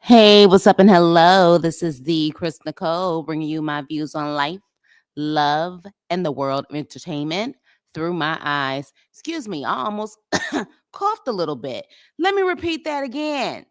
Hey, what's up and hello? This is the Chris Nicole bringing you my views on life, love, and the world of entertainment through my eyes. Excuse me, I almost coughed a little bit. Let me repeat that again.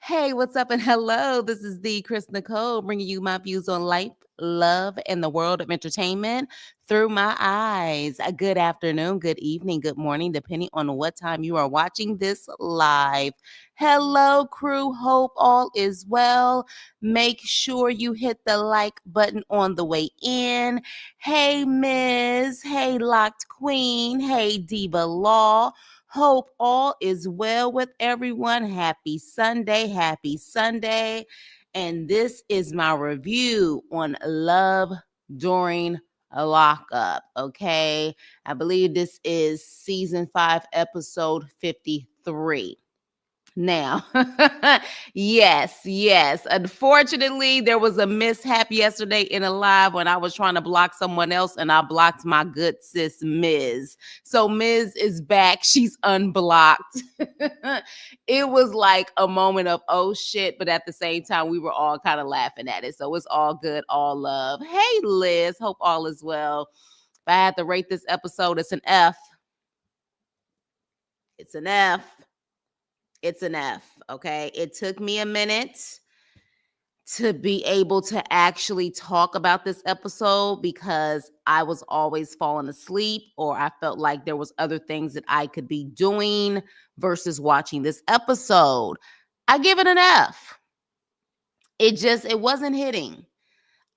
Hey, what's up and hello? This is the Chris Nicole bringing you my views on life, love, and the world of entertainment through my eyes. A good afternoon, good evening, good morning, depending on what time you are watching this live. Hello, crew. Hope all is well. Make sure you hit the like button on the way in. Hey, Ms. Hey, Locked Queen. Hey, Diva Law. Hope all is well with everyone. Happy Sunday. Happy Sunday. And this is my review on Love During a Lockup. Okay. I believe this is season 5, episode 53. Now, yes. Unfortunately, there was a mishap yesterday in a live when I was trying to block someone else and I blocked my good sis, Ms. So Ms. is back. She's unblocked. It was like a moment of, oh shit. But at the same time, we were all kind of laughing at it. So it's all good, all love. Hey, Liz. Hope all is well. If I had to rate this episode, it's an F. It's an F. It's an F, okay? It took me a minute to be able to actually talk about this episode because I was always falling asleep or I felt like there was other things that I could be doing versus watching this episode. I give it an F. It wasn't hitting.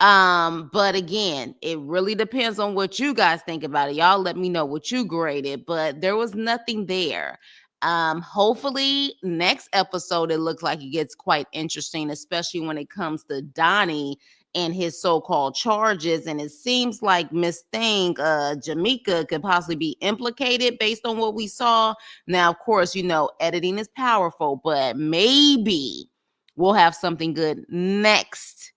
But again, it really depends on what you guys think about it. Y'all let me know what you graded, but there was nothing there. Hopefully next episode it looks like it gets quite interesting, especially when it comes to Donny and his so-called charges. And it seems like Miss Thing, Jakeema, could possibly be implicated based on what we saw. Now, of course, editing is powerful, but maybe we'll have something good next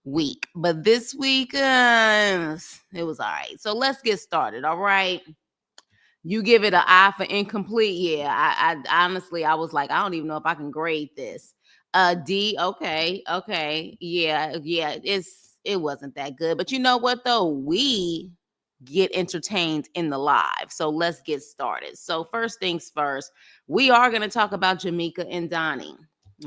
week. But this week, it was all right. So let's get started. All right. You give it an I for incomplete. Yeah, I honestly, I was like, I don't even know if I can grade this. D, okay, yeah, it wasn't that good. But you know what though? We get entertained in the live. So let's get started. So first things first, we are going to talk about Jakeema and Donny.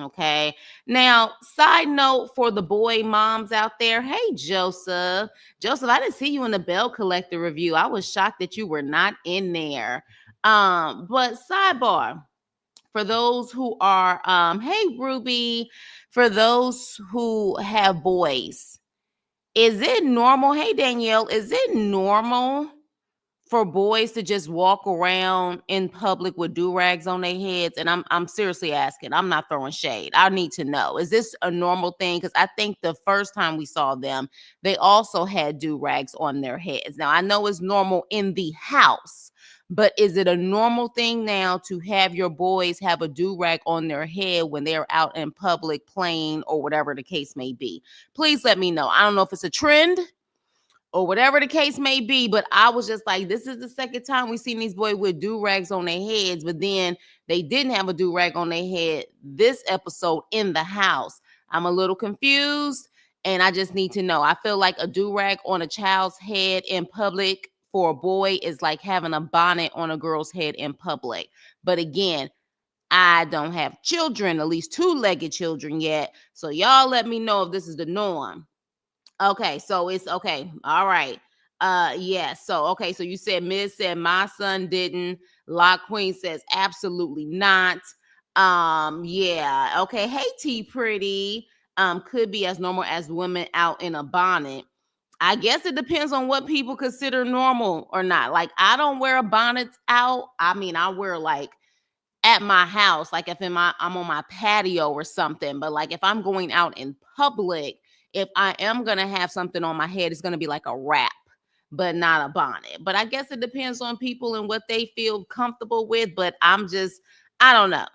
Okay. Now, side note for the boy moms out there. Hey, Joseph. Joseph, I didn't see you in the Bell Collector review. I was shocked that you were not in there. But sidebar, for those who are, hey, Ruby, for those who have boys, is it normal? Hey, Danielle, is it normal for boys to just walk around in public with do-rags on their heads? And I'm seriously asking. I'm not throwing shade. I need to know. Is this a normal thing? Because I think the first time we saw them, they also had do-rags on their heads. Now, I know it's normal in the house, but is it a normal thing now to have your boys have a do-rag on their head when they're out in public playing or whatever the case may be? Please let me know. I don't know if it's a trend or whatever the case may be, but I was just like, this is the second time we've seen these boys with do-rags on their heads, but then they didn't have a do-rag on their head this episode in the house. I'm a little confused, and I just need to know. I feel like a do-rag on a child's head in public for a boy is like having a bonnet on a girl's head in public. But again, I don't have children, at least two-legged children yet, so y'all let me know if this is the norm. Okay, so it's okay. All right. Yeah. So okay, so you said Miz said my son didn't. Lock Queen says absolutely not. Yeah. Okay. Hey, T Pretty. Could be as normal as women out in a bonnet. I guess it depends on what people consider normal or not. Like, I don't wear a bonnet out. I mean, I wear like at my house, like if I'm on my patio or something. But like if I'm going out in public, if I am gonna have something on my head, it's gonna be like a wrap, but not a bonnet. But I guess it depends on people and what they feel comfortable with. But I don't know.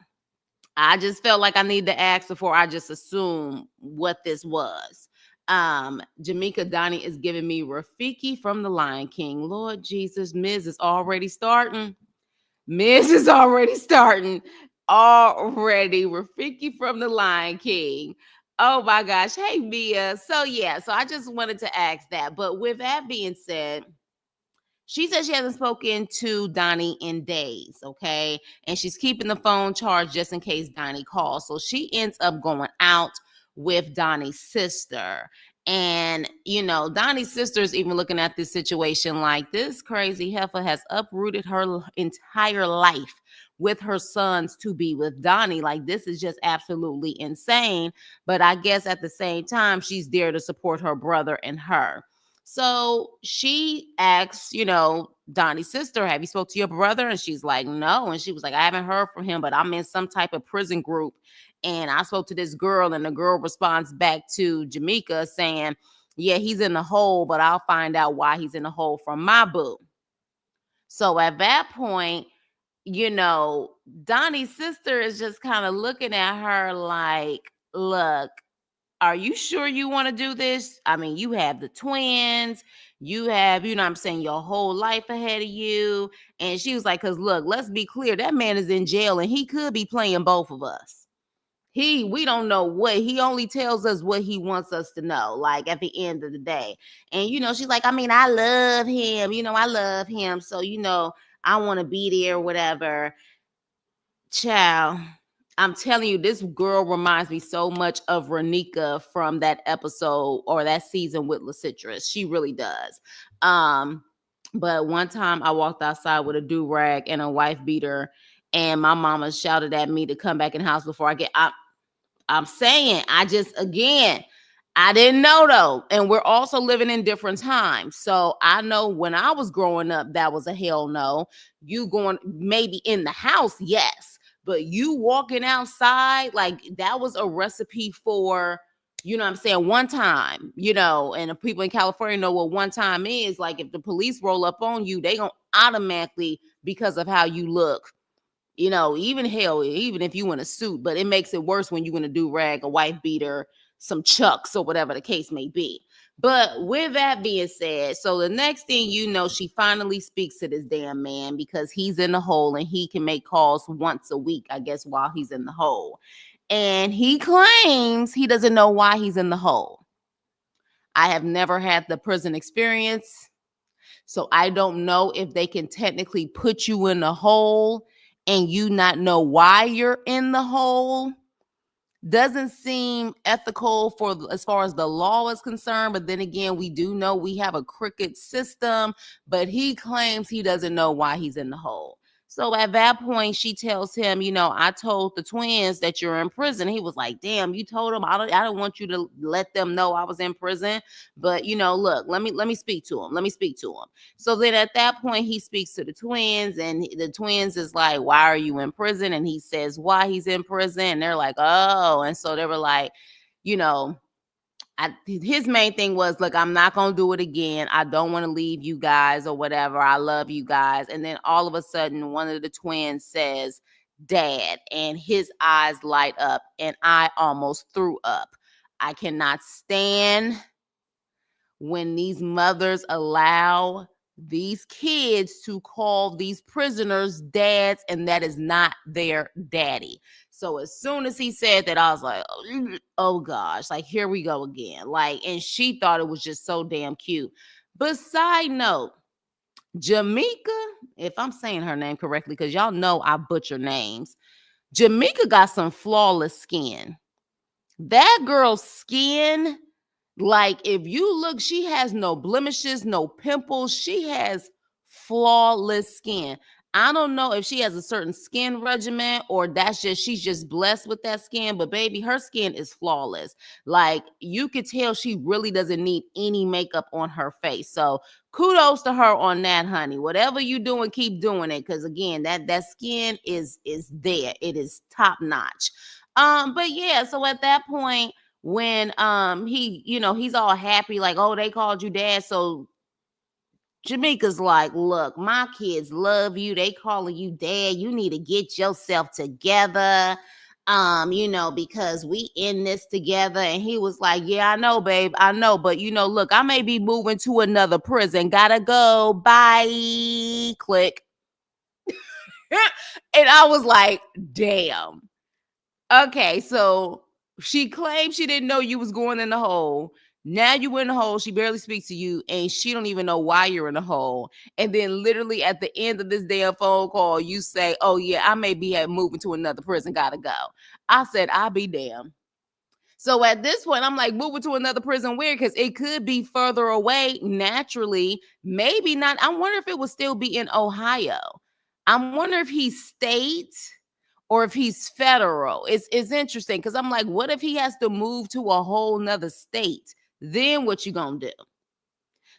I just felt like I need to ask before I just assume what this was. Jakeema Donny is giving me Rafiki from the Lion King. Lord Jesus, Miz is already starting. Miz is already starting. already. Rafiki from the Lion King. Oh my gosh. Hey, Mia. So yeah, so I just wanted to ask that. But with that being said, she says she hasn't spoken to Donny in days, okay? And she's keeping the phone charged just in case Donny calls. So she ends up going out with Donny's sister. And, Donny's sister is even looking at this situation like this crazy heifer has uprooted her entire life with her sons to be with Donny. Like, this is just absolutely insane. But I guess at the same time, she's there to support her brother and her. So she asks, Donnie's sister, have you spoke to your brother? And she's like, no. And she was like, I haven't heard from him, but I'm in some type of prison group. And I spoke to this girl, and the girl responds back to Jakeema saying, yeah, he's in the hole, but I'll find out why he's in the hole from my boo. So at that point, Donnie's sister is just kind of looking at her like, look, are you sure you want to do this? I mean, you have the twins, you have, what I'm saying, your whole life ahead of you. And she was like, because look, let's be clear, that man is in jail and he could be playing both of us. We don't know what, he only tells us what he wants us to know, like at the end of the day. And, she's like, I mean, I love him, I love him. So, I want to be there, whatever. Child, I'm telling you, this girl reminds me so much of Renika from that episode or that season with LaCitrus. She really does. But one time I walked outside with a do-rag and a wife beater, and my mama shouted at me to come back in the house before I'm saying, I didn't know though. And we're also living in different times. So I know when I was growing up, that was a hell no. You going maybe in the house, yes. But you walking outside, like that was a recipe for, one time, and the people in California know what one time is. Like if the police roll up on you, they gonna automatically, because of how you look, even if you in a suit, but it makes it worse when you're gonna do rag, a wife beater, some chucks or whatever the case may be. But with that being said, so the next thing she finally speaks to this damn man because he's in the hole and he can make calls once a week, I guess, while he's in the hole. And he claims he doesn't know why he's in the hole. I have never had the prison experience, so I don't know if they can technically put you in the hole and you not know why you're in the hole. Doesn't seem ethical for as far as the law is concerned. But then again, we do know we have a crooked system, but he claims he doesn't know why he's in the hole. So at that point, she tells him, I told the twins that you're in prison. He was like, damn, you told them? I don't want you to let them know I was in prison. But, look, let me speak to him. Let me speak to him. So then at that point, he speaks to the twins, and the twins is like, why are you in prison? And he says why he's in prison. And they're like, oh. And so they were like, his main thing was, look, I'm not going to do it again. I don't want to leave you guys or whatever. I love you guys. And then all of a sudden, one of the twins says, Dad, and his eyes light up and I almost threw up. I cannot stand when these mothers allow these kids to call these prisoners dads, and that is not their daddy. So as soon as he said that, I was like, oh gosh, like here we go again. Like, and she thought it was just so damn cute. But side note, Jakeema, if I'm saying her name correctly, because y'all know I butcher names, Jakeema got some flawless skin. That girl's skin, like if you look, she has no blemishes, no pimples. She has flawless skin. I don't know if she has a certain skin regimen or she's just blessed with that skin, but baby, her skin is flawless. Like you could tell she really doesn't need any makeup on her face. So kudos to her on that, honey. Whatever you doing, keep doing it. Cause again, that skin is there. It is top notch. But yeah, so at that point, when he, he's all happy, like, oh, they called you dad. So Jakeema's like, look, my kids love you. They calling you dad. You need to get yourself together. Because we in this together. And he was like, yeah, I know, babe. I know. But look, I may be moving to another prison. Gotta go. Bye. Click. And I was like, damn. Okay, so she claimed she didn't know you was going in the hole. Now you in the hole. She barely speaks to you, and she don't even know why you're in the hole. And then, literally at the end of this damn phone call, you say, "Oh yeah, I may be moving to another prison. Gotta go." I said, "I'll be damned." So at this point, I'm like, moving to another prison where? Because it could be further away naturally. Maybe not. I wonder if it would still be in Ohio. I wonder if he's state or if he's federal. It's interesting because I'm like, what if he has to move to a whole nother state? Then what you gonna do?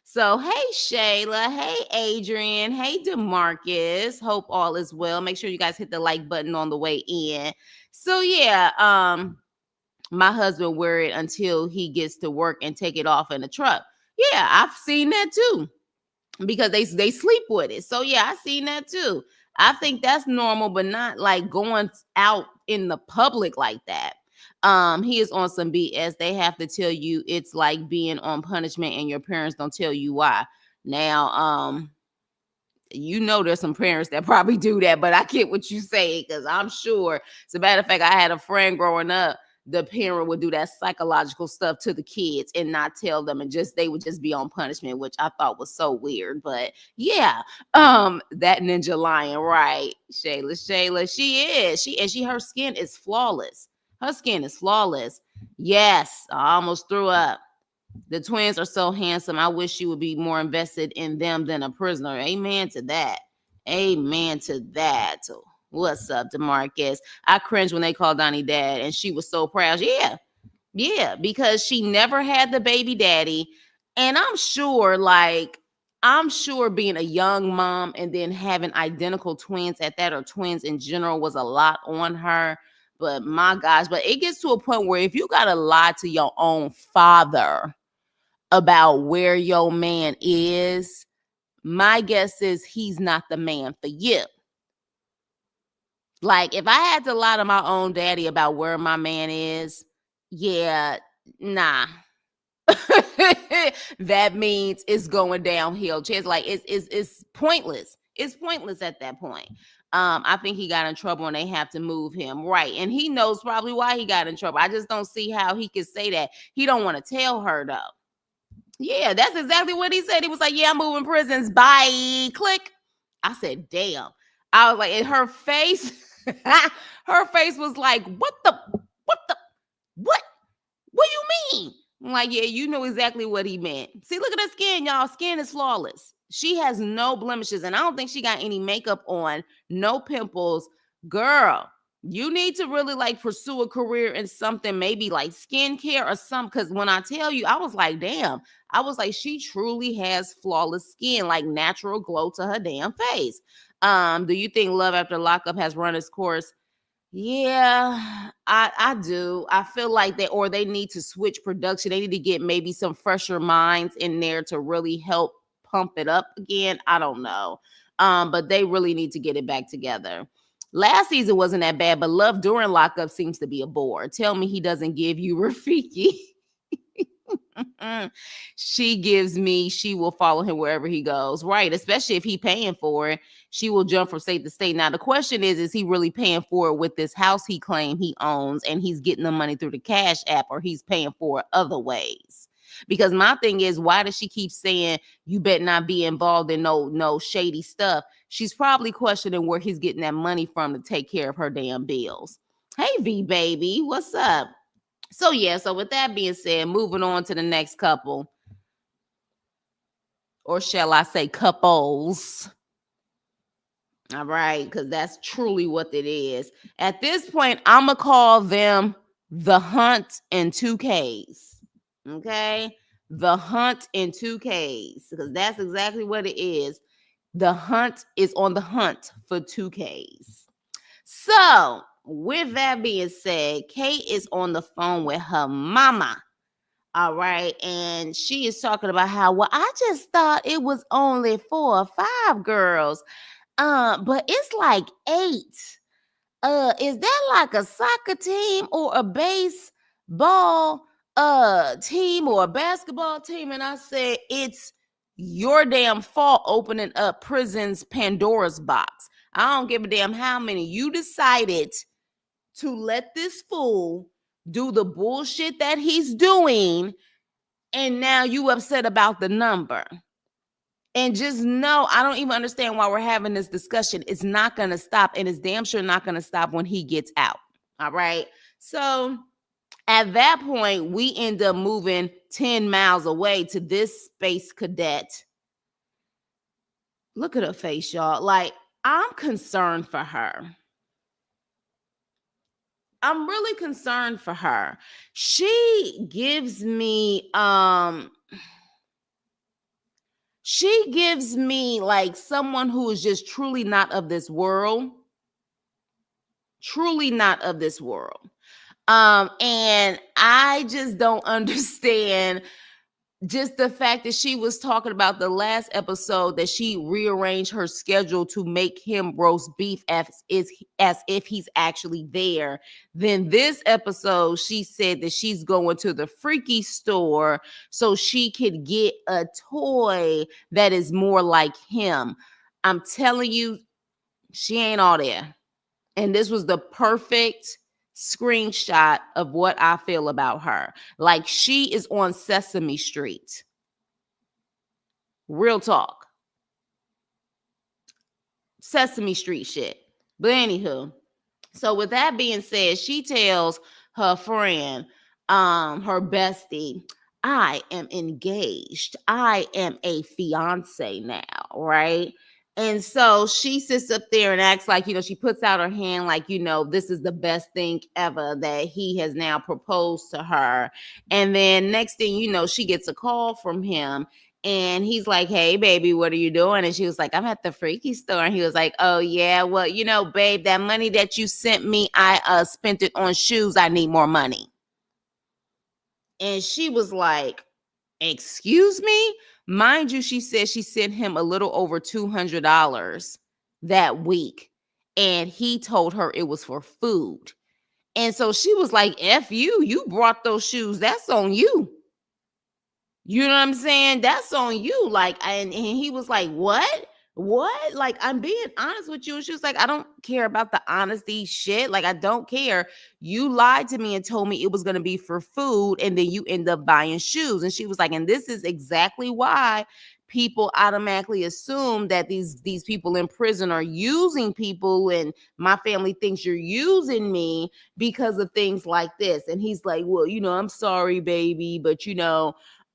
So hey Shayla, hey Adrian, hey Demarcus. Hope all is well. Make sure you guys hit the like button on the way in. So yeah, my husband wear it until he gets to work and take it off in the truck. Yeah, I've seen that too because they sleep with it. So yeah, I've seen that too. I think that's normal, but not like going out in the public like that. He is on some BS. They have to tell you it's like being on punishment and your parents don't tell you why. Now, you know there's some parents that probably do that, but I get what you say because I'm sure. As a matter of fact, I had a friend growing up. The parent would do that psychological stuff to the kids and not tell them, and just they would just be on punishment, which I thought was so weird. But yeah, that ninja lion, right? Shayla, she her skin is flawless. Her skin is flawless. Yes, I almost threw up. The twins are so handsome. I wish you would be more invested in them than a prisoner. Amen to that. Amen to that. What's up, Demarcus? I cringe when they call Donny dad, and she was so proud. Yeah, because she never had the baby daddy. And I'm sure being a young mom and then having identical twins at that, or twins in general, was a lot on her. But my gosh, but it gets to a point where if you got to lie to your own father about where your man is, my guess is he's not the man for you. Like, if I had to lie to my own daddy about where my man is, yeah, nah. That means it's going downhill. Chance, like it's pointless. It's pointless at that point. I think he got in trouble and they have to move him. Right. And he knows probably why he got in trouble. I just don't see how he could say that. He don't want to tell her though. Yeah, that's exactly what he said. He was like, "Yeah, I'm moving prisons. Bye." Click. I said, "Damn." I was like, and her face, her face was like, "What the, what? What do you mean?" I'm like, "Yeah, you know exactly what he meant." See, look at her skin, y'all. Skin is flawless. She has no blemishes, and I don't think she got any makeup on, no pimples. Girl, you need to really like pursue a career in something, maybe like skincare or something. Because when I tell you, I was like, damn, I was like, she truly has flawless skin, like natural glow to her damn face. Do you think Love After Lockup has run its course? Yeah, I do. I feel like they need to switch production. They need to get maybe some fresher minds in there to really help pump it up again. I don't know. But they really need to get it back together. Last season wasn't that bad, but Love during Lockup seems to be a bore. Tell me he doesn't give you Rafiki. She gives me, she will follow him wherever he goes. Right. Especially if he paying for it. She will jump from state to state. Now, the question is he really paying for it with this house he claimed he owns and he's getting the money through the Cash App, or he's paying for it other ways? Because my thing is, why does she keep saying you better not be involved in no shady stuff? She's probably questioning where he's getting that money from to take care of her damn bills. Hey, V baby, what's up? So yeah, so with that being said, moving on to the next couple, or shall I say couples? All right, because that's truly what it is. At this point, I'm gonna call them the Hunt and 2Ks. Okay, the Hunt and 2Ks, because that's exactly what it is. The Hunt is on the hunt for 2Ks. So, with that being said, Kate is on the phone with her mama. All right. And she is talking about how, well, I just thought it was only 4 or 5 girls. But it's like 8. Is that like a soccer team or a baseball team or a basketball team? And I said, it's your damn fault opening up prison's Pandora's box. I don't give a damn how many. You decided to let this fool do the bullshit that he's doing, and now you upset about the number. And just know, I don't even understand why we're having this discussion. It's not going to stop, and it's damn sure not going to stop when he gets out. All right. So at that point, we end up moving 10 miles away to this space cadet. Look at her face, y'all. Like, I'm concerned for her. I'm really concerned for her. She gives me like someone who is just truly not of this world. Truly not of this world. And I just don't understand just the fact that she was talking about the last episode that she rearranged her schedule to make him roast beef as if he's actually there. Then this episode, she said that she's going to the freaky store so she could get a toy that is more like him. I'm telling you, she ain't all there. And this was the perfect screenshot of what I feel about her. Like, she is on Sesame Street. Real talk. Sesame Street shit. But anywho, so with that being said, she tells her friend, her bestie, I am engaged. I am a fiance now, right? And so she sits up there and acts like, she puts out her hand like, this is the best thing ever that he has now proposed to her. And then next thing you know, she gets a call from him. And he's like, hey, baby, what are you doing? And she was like, I'm at the freaky store. And he was like, oh, yeah, well, babe, that money that you sent me, I spent it on shoes. I need more money. And she was like, excuse me? Mind you, she said she sent him a little over $200 that week. And he told her it was for food. And so she was like, F you brought those shoes. That's on you. You know what I'm saying? That's on you. Like, and he was like, what? Like, I'm being honest with you. And she was like, I don't care about the honesty shit. Like, I don't care. You lied to me and told me it was going to be for food. And then you end up buying shoes. And she was like, and this is exactly why people automatically assume that these people in prison are using people, and my family thinks you're using me because of things like this. And he's like, well, I'm sorry, baby, but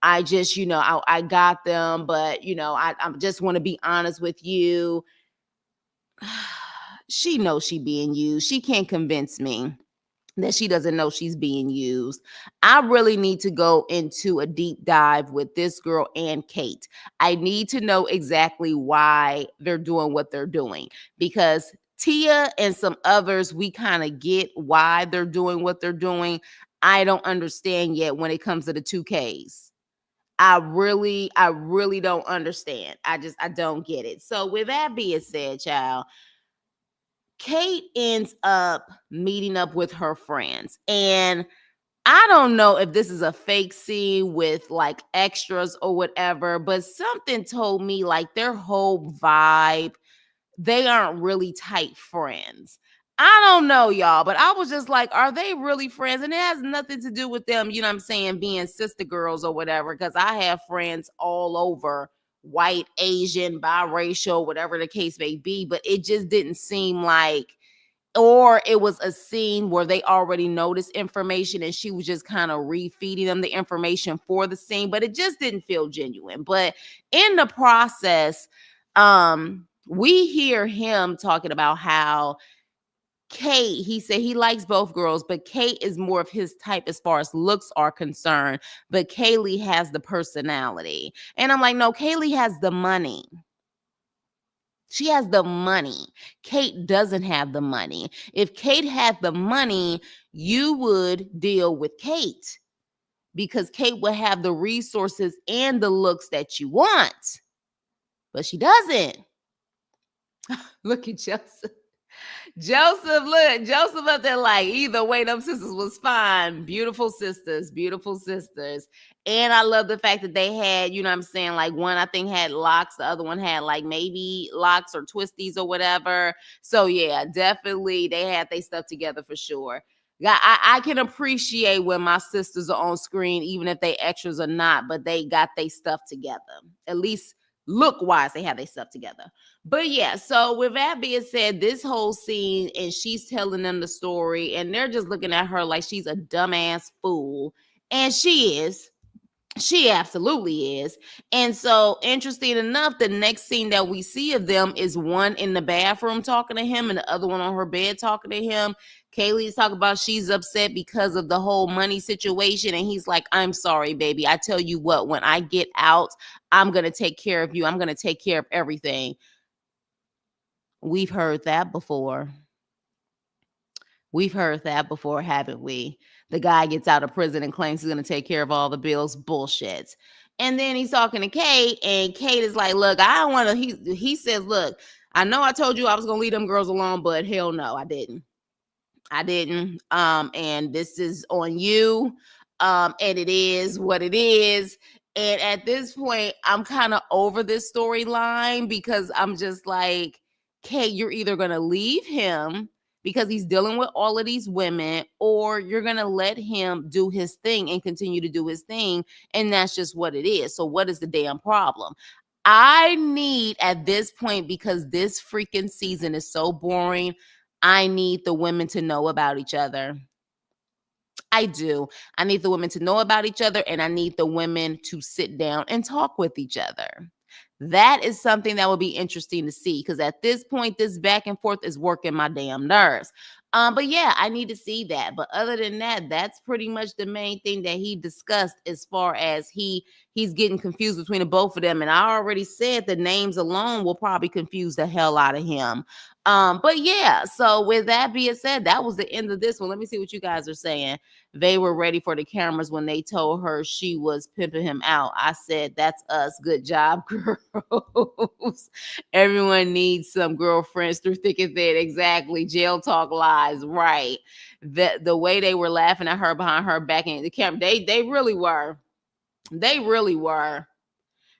I just, I got them, but, I just want to be honest with you. She knows she being used. She can't convince me that she doesn't know she's being used. I really need to go into a deep dive with this girl and Kate. I need to know exactly why they're doing what they're doing, because Tia and some others, we kind of get why they're doing what they're doing. I don't understand yet when it comes to the 2Ks. I really don't understand. I don't get it. So with that being said, child, Kate ends up meeting up with her friends. And I don't know if this is a fake scene with like extras or whatever, but something told me like their whole vibe, they aren't really tight friends. I don't know, y'all, but I was just like, are they really friends? And it has nothing to do with them, being sister girls or whatever, because I have friends all over, white, Asian, biracial, whatever the case may be, but it just didn't seem like, or it was a scene where they already know this information and she was just kind of refeeding them the information for the scene, but it just didn't feel genuine. But in the process, we hear him talking about how Kate, he said he likes both girls, but Kate is more of his type as far as looks are concerned. But Kaleigh has the personality. And I'm like, no, Kaleigh has the money. She has the money. Kate doesn't have the money. If Kate had the money, you would deal with Kate because Kate would have the resources and the looks that you want. But she doesn't. Look at Joseph. Joseph up there like, either way, them sisters was fine. Beautiful sisters, beautiful sisters. And I love the fact that they had, you know what I'm saying, like one I think had locks, the other one had like maybe locks or twisties or whatever. So yeah, definitely they had their stuff together for sure. Yeah, I can appreciate when my sisters are on screen, even if they extras or not, but they got their stuff together. At least look wise, they have their stuff together. But yeah, so with that being said, this whole scene, and she's telling them the story, and they're just looking at her like she's a dumbass fool. And she is. She absolutely is. And so, interesting enough, the next scene that we see of them is one in the bathroom talking to him and the other one on her bed talking to him. Kaleigh's talking about she's upset because of the whole money situation. And he's like, I'm sorry, baby. I tell you what, when I get out, I'm going to take care of you. I'm going to take care of everything. We've heard that before. We've heard that before, haven't we? The guy gets out of prison and claims he's going to take care of all the bills. Bullshit. And then he's talking to Kate, and Kate is like, look, I don't want to. He says, look, I know I told you I was going to leave them girls alone, but hell no, I didn't. I didn't. And this is on you. And it is what it is. And at this point, I'm kind of over this storyline because I'm just like, Kate, you're either going to leave him because he's dealing with all of these women, or you're going to let him do his thing and continue to do his thing. And that's just what it is. So what is the damn problem? I need at this point, because this freaking season is so boring, I need the women to know about each other. I do. I need the women to know about each other, and I need the women to sit down and talk with each other. That is something that will be interesting to see, because at this point, this back and forth is working my damn nerves. But yeah, I need to see that. But other than that, that's pretty much the main thing that he discussed, as far as he's getting confused between the both of them. And I already said the names alone will probably confuse the hell out of him. But yeah, so with that being said, that was the end of this one. Let me see what you guys are saying. They were ready for the cameras when they told her she was pimping him out. I said, that's us. Good job, girls. Everyone needs some girlfriends through thick and thin. Exactly. Jail talk lies. Right. The way they were laughing at her behind her back in the camera, they really were. They really were.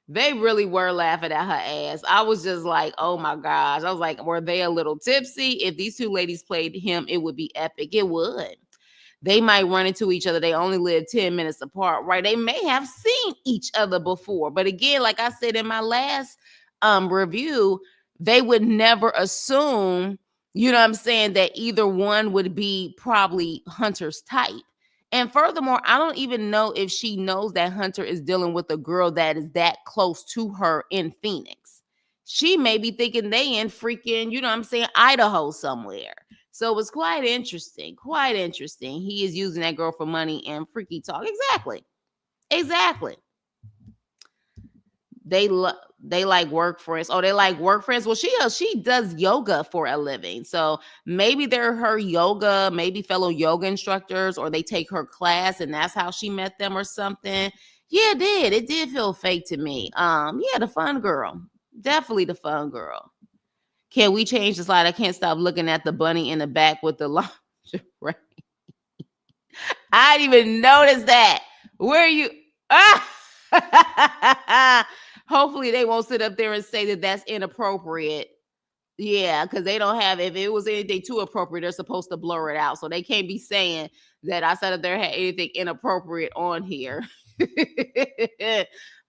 They really were laughing at her ass. I was just like, oh my gosh. I was like, were they a little tipsy? If these two ladies played him, it would be epic. It would. They might run into each other. They only live 10 minutes apart, right? They may have seen each other before. But again, like I said in my last review, they would never assume, you know what I'm saying, that either one would be probably Hunter's type. And furthermore, I don't even know if she knows that Hunter is dealing with a girl that is that close to her in Phoenix. She may be thinking they in freaking, you know what I'm saying, Idaho somewhere. So it was quite interesting. Quite interesting. He is using that girl for money and freaky talk. Exactly. Exactly. They like work friends. Oh, they like work friends. Well, she does yoga for a living. So maybe they're her yoga, maybe fellow yoga instructors, or they take her class and that's how she met them or something. Yeah, it did. It did feel fake to me. Yeah, the fun girl. Definitely the fun girl. Can we change the slide? I can't stop looking at the bunny in the back with the lingerie. I didn't even notice that. Where are you? Ah! Hopefully they won't sit up there and say that that's inappropriate. Yeah, because they don't have, if it was anything too appropriate, they're supposed to blur it out. So they can't be saying that I said if there had anything inappropriate on here.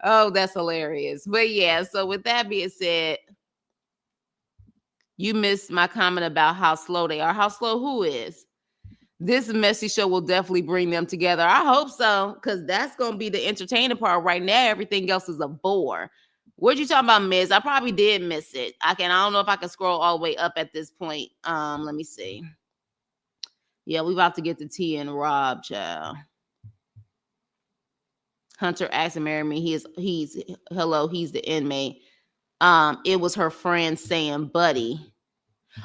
Oh, that's hilarious. But yeah, so with that being said, you missed my comment about how slow they are. How slow who is? This messy show will definitely bring them together. I hope so, because that's going to be the entertaining part. Right now, everything else is a bore. What you talking about, Miss? I probably did miss it. I don't know if I can scroll all the way up at this point. Let me see. Yeah, we about to get to T and Rob, child. Hunter asked to marry me. He's the inmate. It was her friend saying, buddy.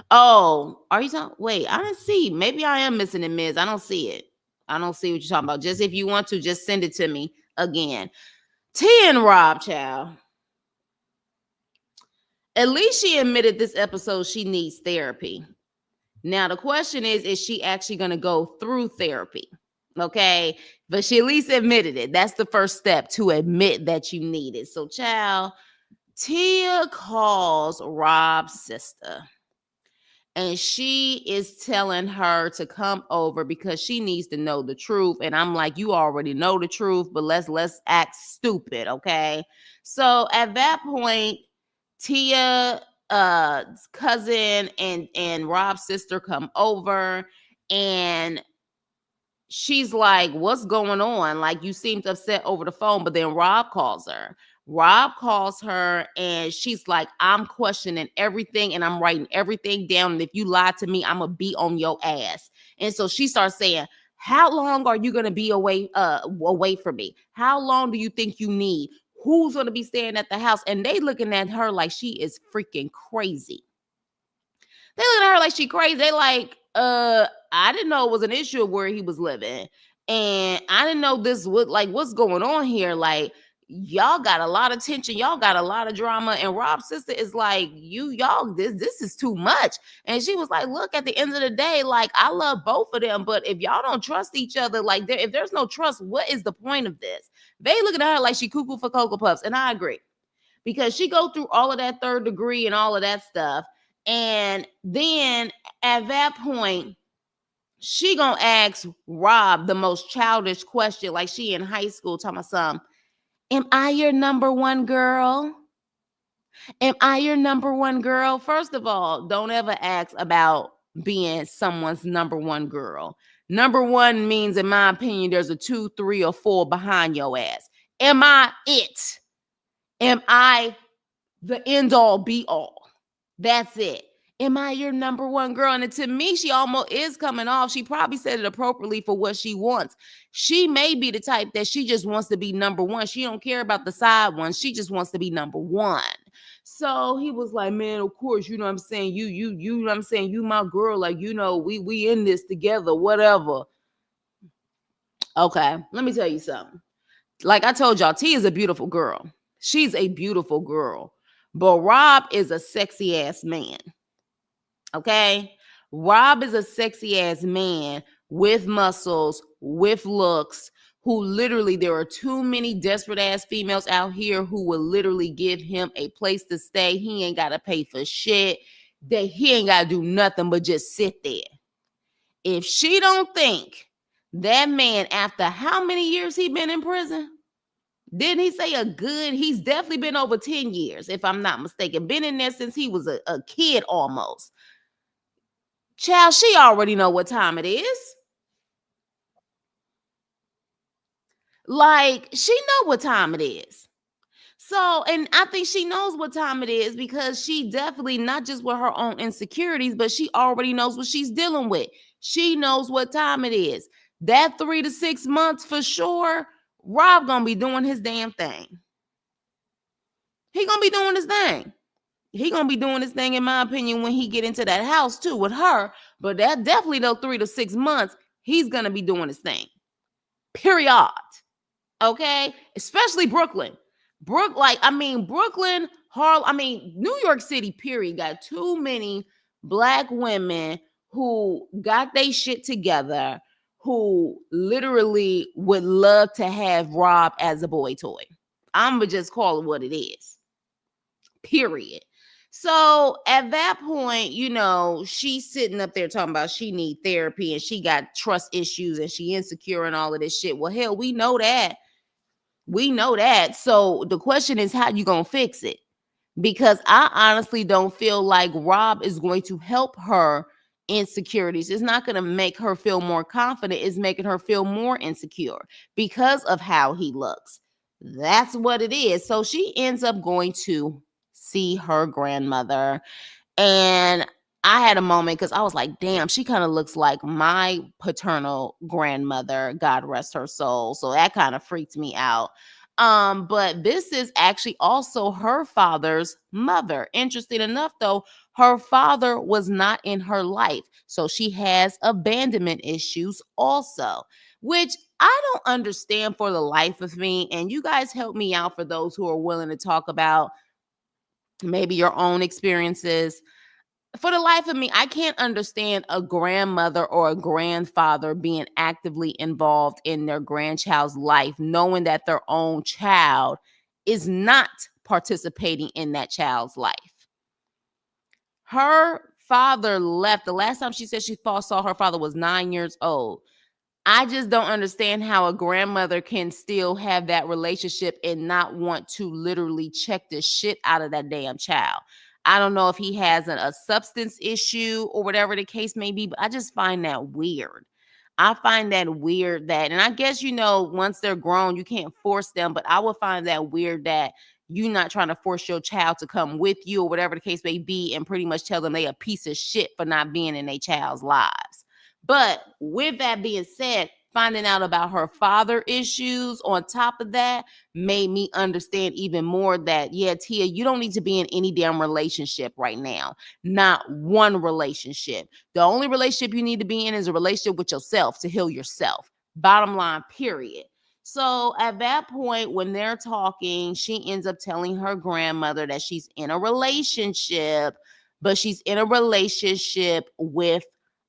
Oh, are you talking? Wait, I didn't see. Maybe I am missing it, Miz. I don't see it. I don't see what you're talking about. Just if you want to, just send it to me again. T and Rob, child. At least she admitted this episode she needs therapy. Now, the question is she actually going to go through therapy? Okay. But she at least admitted it. That's the first step, to admit that you need it. So, child, Tia calls Rob's sister and she is telling her to come over because she needs to know the truth. And I'm like, you already know the truth, but let's act stupid, okay? So at that point, Tia cousin and Rob's sister come over, and she's like, what's going on? Like, you seemed upset over the phone. But then Rob calls her. Rob calls her and she's like, I'm questioning everything and I'm writing everything down. And if you lie to me, I'm gonna be on your ass. And so she starts saying, how long are you gonna be away from me? How long do you think you need? Who's gonna be staying at the house? And they looking at her like she is freaking crazy. They look at her like she crazy. They like, I didn't know it was an issue of where he was living. And I didn't know this would, like, what's going on here? Like, y'all got a lot of tension, y'all got a lot of drama. And Rob's sister is like, y'all, this is too much. And she was like, look, at the end of the day, like, I love both of them, but if y'all don't trust each other, like, if there's no trust, what is the point of this? They looking at her like she cuckoo for Cocoa Puffs. And I agree, because she go through all of that third degree and all of that stuff. And then at that point, she gonna ask Rob the most childish question, like she in high school, talking about something. Am I your number one girl? Am I your number one girl? First of all, don't ever ask about being someone's number one girl. Number one means, in my opinion, there's a 2, 3, or 4 behind your ass. Am I it? Am I the end all be all? That's it. Am I your number one girl? And to me, she almost is coming off. She probably said it appropriately for what she wants. She may be the type that she just wants to be number one. She don't care about the side ones. She just wants to be number one. So he was like, man, of course, you know what I'm saying? You know what I'm saying? You my girl. Like, you know, we in this together, whatever. Okay, let me tell you something. Like I told y'all, T is a beautiful girl. She's a beautiful girl. But Rob is a sexy ass man. Okay? Rob is a sexy ass man with muscles, with looks, who literally, there are too many desperate ass females out here who will literally give him a place to stay. He ain't got to pay for shit. That he ain't got to do nothing but just sit there. If she don't think that man, after how many years he been in prison? Didn't he say he's definitely been over 10 years, if I'm not mistaken. Been in there since he was a kid almost. Child, she already know what time it is. Like, she know what time it is. So, and I think she knows what time it is because she definitely, not just with her own insecurities, but she already knows what she's dealing with. She knows what time it is. That 3 to 6 months for sure, Rob gonna be doing his damn thing. He gonna be doing his thing. He gonna be doing his thing, in my opinion, when he get into that house too with her. But that definitely, those 3 to 6 months, he's gonna be doing his thing. Period. Okay, especially Brooklyn. Brooklyn, Harlem. New York City. Period. Got too many black women who got their shit together, who literally would love to have Rob as a boy toy. I'ma just call it what it is. Period. So at that point, you know, she's sitting up there talking about she need therapy and she got trust issues and she insecure and all of this shit. Well, hell, we know that. We know that. So the question is, how you gonna fix it? Because I honestly don't feel like Rob is going to help her insecurities. It's not going to make her feel more confident. It's making her feel more insecure because of how he looks. That's what it is. So she ends up going to see her grandmother. And I had a moment because I was like, damn, she kind of looks like my paternal grandmother, God rest her soul. So that kind of freaked me out. But this is actually also her father's mother. Interesting enough, though, her father was not in her life. So she has abandonment issues also, which I don't understand for the life of me. And you guys help me out, for those who are willing to talk about maybe your own experiences. For the life of me, I can't understand a grandmother or a grandfather being actively involved in their grandchild's life, knowing that their own child is not participating in that child's life. Her father left. The last time she said she saw her father was 9 years old. I just don't understand how a grandmother can still have that relationship and not want to literally check the shit out of that damn child. I don't know if he has a substance issue or whatever the case may be, but I just find that weird. I find that weird that, and I guess, once they're grown, you can't force them, but I would find that weird that you not trying to force your child to come with you or whatever the case may be and pretty much tell them they a piece of shit for not being in a child's lives. But with that being said, finding out about her father issues on top of that made me understand even more that, yeah, Tia, you don't need to be in any damn relationship right now. Not one relationship. The only relationship you need to be in is a relationship with yourself to heal yourself. Bottom line, period. So at that point, when they're talking, she ends up telling her grandmother that she's in a relationship, but she's in a relationship with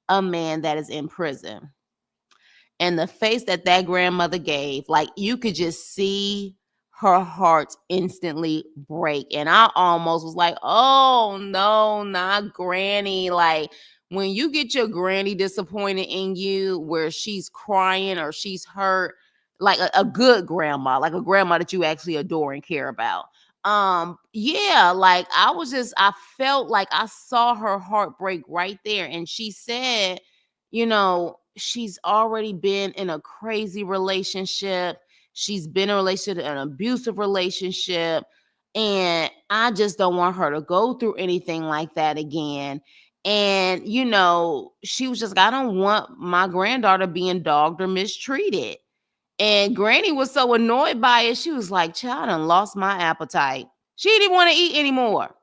a man that is in prison. And the face that grandmother gave, like, you could just see her heart instantly break. And I almost was like, oh no, not granny. Like, when you get your granny disappointed in you where she's crying or she's hurt, like a good grandma, like a grandma that you actually adore and care about. Yeah, like I felt like I saw her heart break right there. And she said, she's already been in a crazy relationship. She's been in a relationship, an abusive relationship. And I just don't want her to go through anything like that again. And, she was just like, I don't want my granddaughter being dogged or mistreated. And Granny was so annoyed by it. She was like, child, I done lost my appetite. She didn't even want to eat anymore.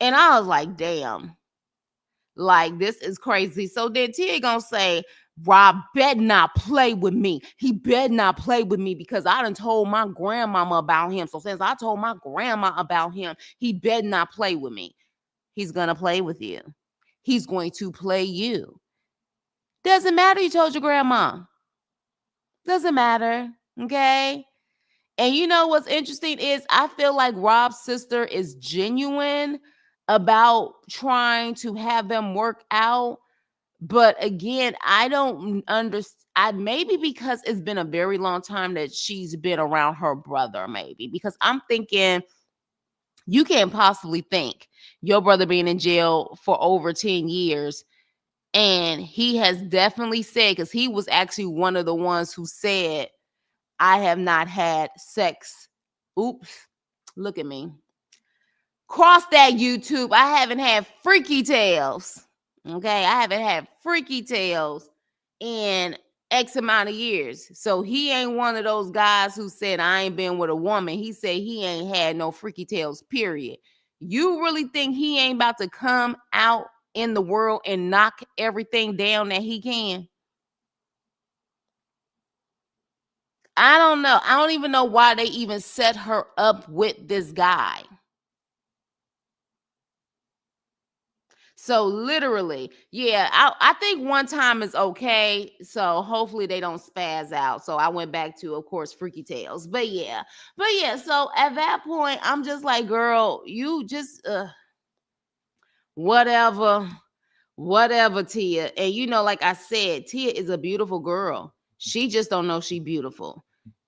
And I was like, damn. Like, this is crazy. So then Tia gonna say, Rob better not play with me. He better not play with me because I done told my grandmama about him. So since I told my grandma about him, he better not play with me. He's gonna play with you. He's going to play you. Doesn't matter you told your grandma. Doesn't matter. Okay. And you know what's interesting is I feel like Rob's sister is genuine about trying to have them work out. But again, I don't understand. Maybe because it's been a very long time that she's been around her brother, maybe because I'm thinking you can't possibly think your brother being in jail for over 10 years. And he has definitely said, because he was actually one of the ones who said, I have not had sex. Oops, look at me. Cross that YouTube. I haven't had freaky tales. Okay, I haven't had freaky tales in X amount of years. So he ain't one of those guys who said I ain't been with a woman. He said he ain't had no freaky tales, period. You really think he ain't about to come out in the world and knock everything down that he can? I don't know. I don't even know why they even set her up with this guy. So literally, yeah, I think one time is okay. So hopefully they don't spaz out. So I went back to, of course, Freaky Tales. But yeah. So at that point, I'm just like, girl, you just whatever, whatever, Tia. And like I said, Tia is a beautiful girl. She just don't know she beautiful.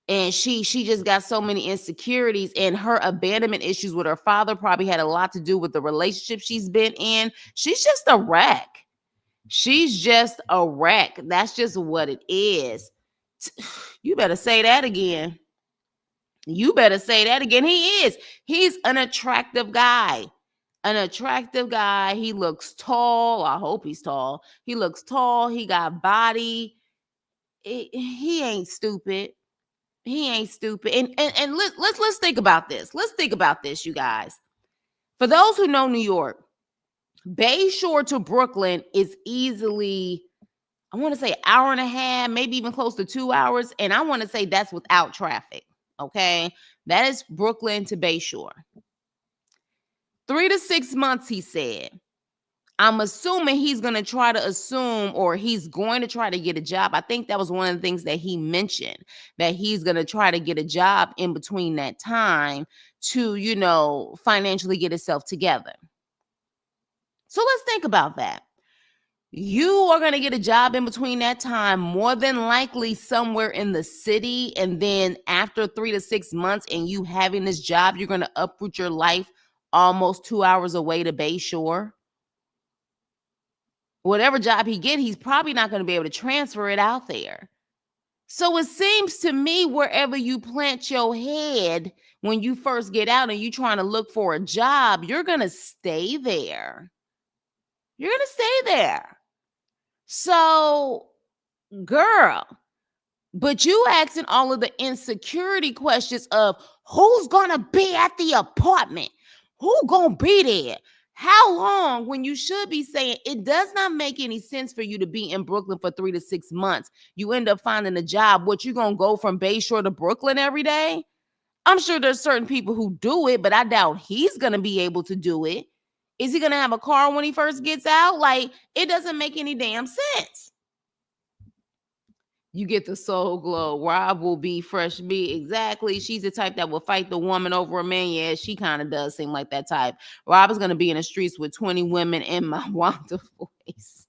And she just got so many insecurities, and her abandonment issues with her father probably had a lot to do with the relationship she's been in. She's just a wreck. She's just a wreck. That's just what it is. You better say that again. You better say that again. He is. He's an attractive guy. An attractive guy. He looks tall. I hope he's tall. He looks tall. He got body. He ain't stupid. He ain't stupid. And let's think about this. Let's think about this, you guys. For those who know New York, Bayshore to Brooklyn is easily, I want to say, an hour and a half, maybe even close to 2 hours. And I want to say that's without traffic. Okay. That is Brooklyn to Bayshore. 3 to 6 months, he said. I'm assuming he's going to try to assume, or he's going to try to get a job. I think that was one of the things that he mentioned, that he's going to try to get a job in between that time to, financially get himself together. So let's think about that. You are going to get a job in between that time, more than likely somewhere in the city. And then after 3 to 6 months and you having this job, you're going to uproot your life almost 2 hours away to Bayshore. Whatever job he get, he's probably not going to be able to transfer it out there. So it seems to me, wherever you plant your head when you first get out and you trying to look for a job, you're going to stay there. You're going to stay there. So, girl, but you asking all of the insecurity questions of who's going to be at the apartment? Who going to be there? How long, when you should be saying it does not make any sense for you to be in Brooklyn for 3 to 6 months. You end up finding a job. What, you going to go from Bayshore to Brooklyn every day? I'm sure there's certain people who do it, but I doubt he's going to be able to do it. Is he going to have a car when he first gets out? Like, it doesn't make any damn sense. You get the soul glow. Rob will be fresh meat. Exactly. She's the type that will fight the woman over a man. Yeah, she kind of does seem like that type. Rob is going to be in the streets with 20 women in my Wanda voice.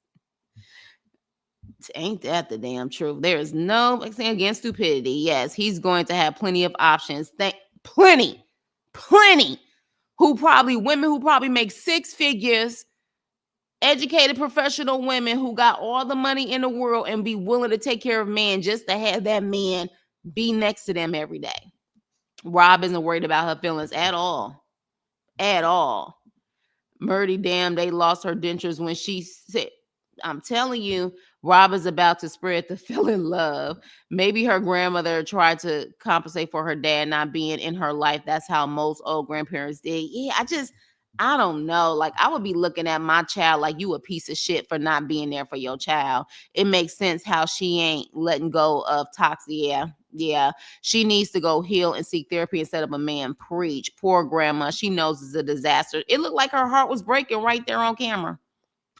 Ain't that the damn truth? There is no against stupidity. Yes, he's going to have plenty of options. Plenty. Women who probably make 6 figures, educated professional women who got all the money in the world and be willing to take care of man just to have that man be next to them every day. Rob isn't worried about her feelings at all. At all. Murdy, damn, they lost her dentures when she said, I'm telling you, Rob is about to spread the feeling love. Maybe her grandmother tried to compensate for her dad not being in her life. That's how most old grandparents did. Yeah, I don't know. Like, I would be looking at my child like you a piece of shit for not being there for your child. It makes sense how she ain't letting go of toxic. Yeah. She needs to go heal and seek therapy instead of a man preach. Poor grandma. She knows it's a disaster. It looked like her heart was breaking right there on camera.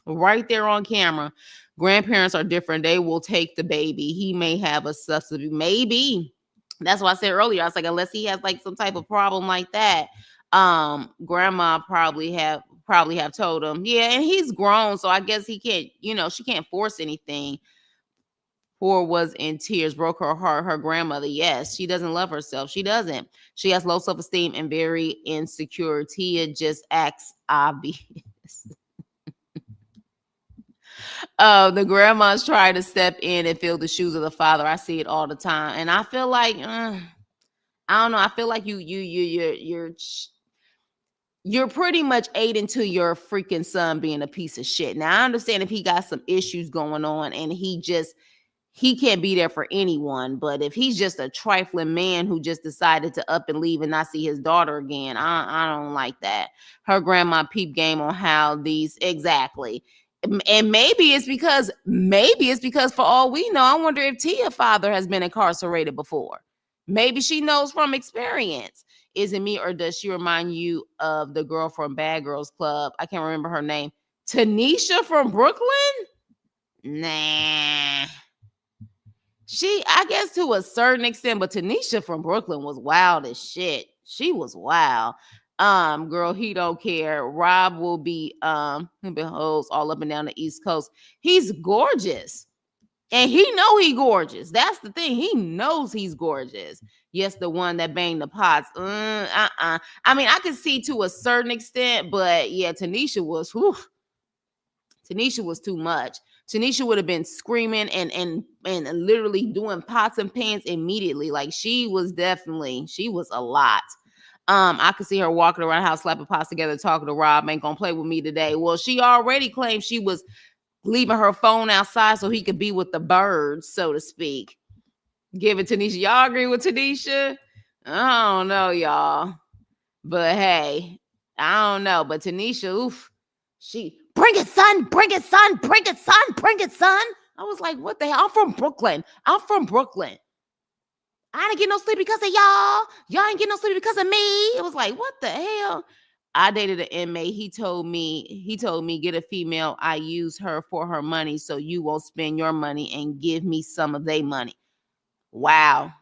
Right there on camera. Grandparents are different. They will take the baby. He may have a substitute. Maybe. That's why I said earlier, I was like, unless he has like some type of problem like that, grandma probably have told him, yeah, and he's grown, so I guess he can't, she can't force anything. Poor was in tears, broke her heart. Her grandmother, yes, she doesn't love herself. She doesn't. She has low self-esteem and very insecure. Tia just acts obvious. The grandma's trying to step in and fill the shoes of the father. I see it all the time, and I feel like I don't know. I feel like you're pretty much aiding to your freaking son being a piece of shit. Now I understand if he got some issues going on and he can't be there for anyone, but if he's just a trifling man who just decided to up and leave and not see his daughter again, I don't like that. Her grandma peep game on how these exactly. And maybe it's because for all we know, I wonder if Tia's father has been incarcerated before. Maybe she knows from experience. Is it me, or does she remind you of the girl from Bad Girls Club? I can't remember her name. Tanisha from Brooklyn? Nah. I guess to a certain extent, but Tanisha from Brooklyn was wild as shit. She was wild. Girl, he don't care. Rob will be beholds all up and down the East Coast. He's gorgeous. And he know he gorgeous. That's the thing. He knows he's gorgeous. Yes, the one that banged the pots. I mean, I can see to a certain extent, but yeah, Tanisha was too much. Tanisha would have been screaming and literally doing pots and pans immediately. Like she was a lot. I could see her walking around the house, slapping pots together, talking to Rob, ain't gonna play with me today. Well, she already claimed she was leaving her phone outside so he could be with the birds, so to speak. Give it to Tanisha. Y'all agree with Tanisha? I don't know, y'all. But hey, I don't know. But Tanisha, oof, she bring it, son, bring it, son, bring it, son, bring it, son. I was like, what the hell? I'm from Brooklyn. I didn't get no sleep because of y'all. Y'all ain't get no sleep because of me. It was like, what the hell? I dated an inmate. He told me, get a female. I use her for her money, so you won't spend your money and give me some of their money. Wow.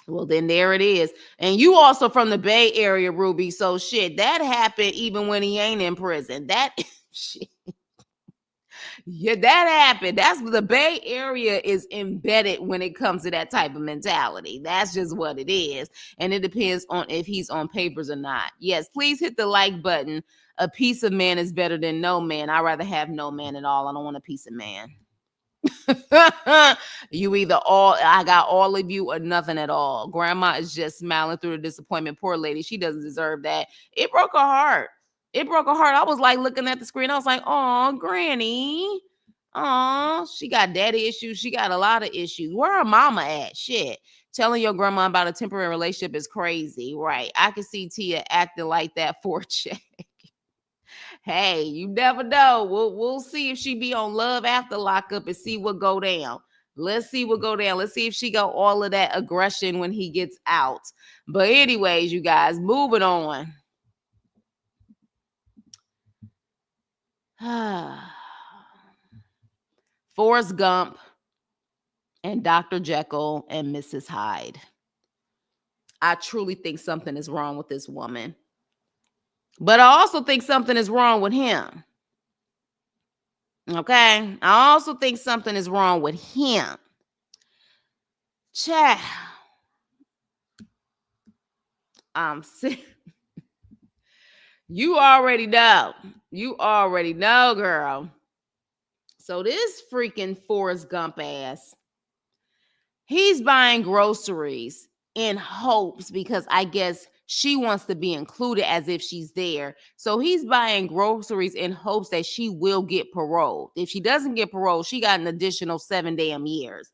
Well, then there it is. And you also from the Bay Area, Ruby. So shit, that happened even when he ain't in prison. That shit. Yeah, that happened. That's the Bay Area is embedded when it comes to that type of mentality. That's just what it is. And it depends on if he's on papers or not. Yes, please hit the like button. A piece of man is better than no man. I'd rather have no man at all. I don't want a piece of man. You either I got all of you or nothing at all. Grandma is just smiling through the disappointment. Poor lady, she doesn't deserve that. It broke her heart. It broke her heart. I was like looking at the screen. I was like, oh, Granny. Oh, she got daddy issues. She got a lot of issues. Where her mama at? Shit. Telling your grandma about a temporary relationship is crazy. Right. I can see Tia acting like that for a check. Hey, you never know. We'll see if she be on Love After Lockup and see what go down. Let's see what go down. Let's see if she got all of that aggression when he gets out. But anyways, you guys, moving on. Forrest Gump and Dr. Jekyll and Mrs. Hyde. I truly think something is wrong with this woman. But I also think something is wrong with him. Okay? I also think something is wrong with him. Child. I'm sick. You already know. You already know, girl. So this freaking Forrest Gump ass, he's buying groceries in hopes because I guess she wants to be included as if she's there. So he's buying groceries in hopes that she will get paroled. If she doesn't get paroled, she got an additional 7 damn years.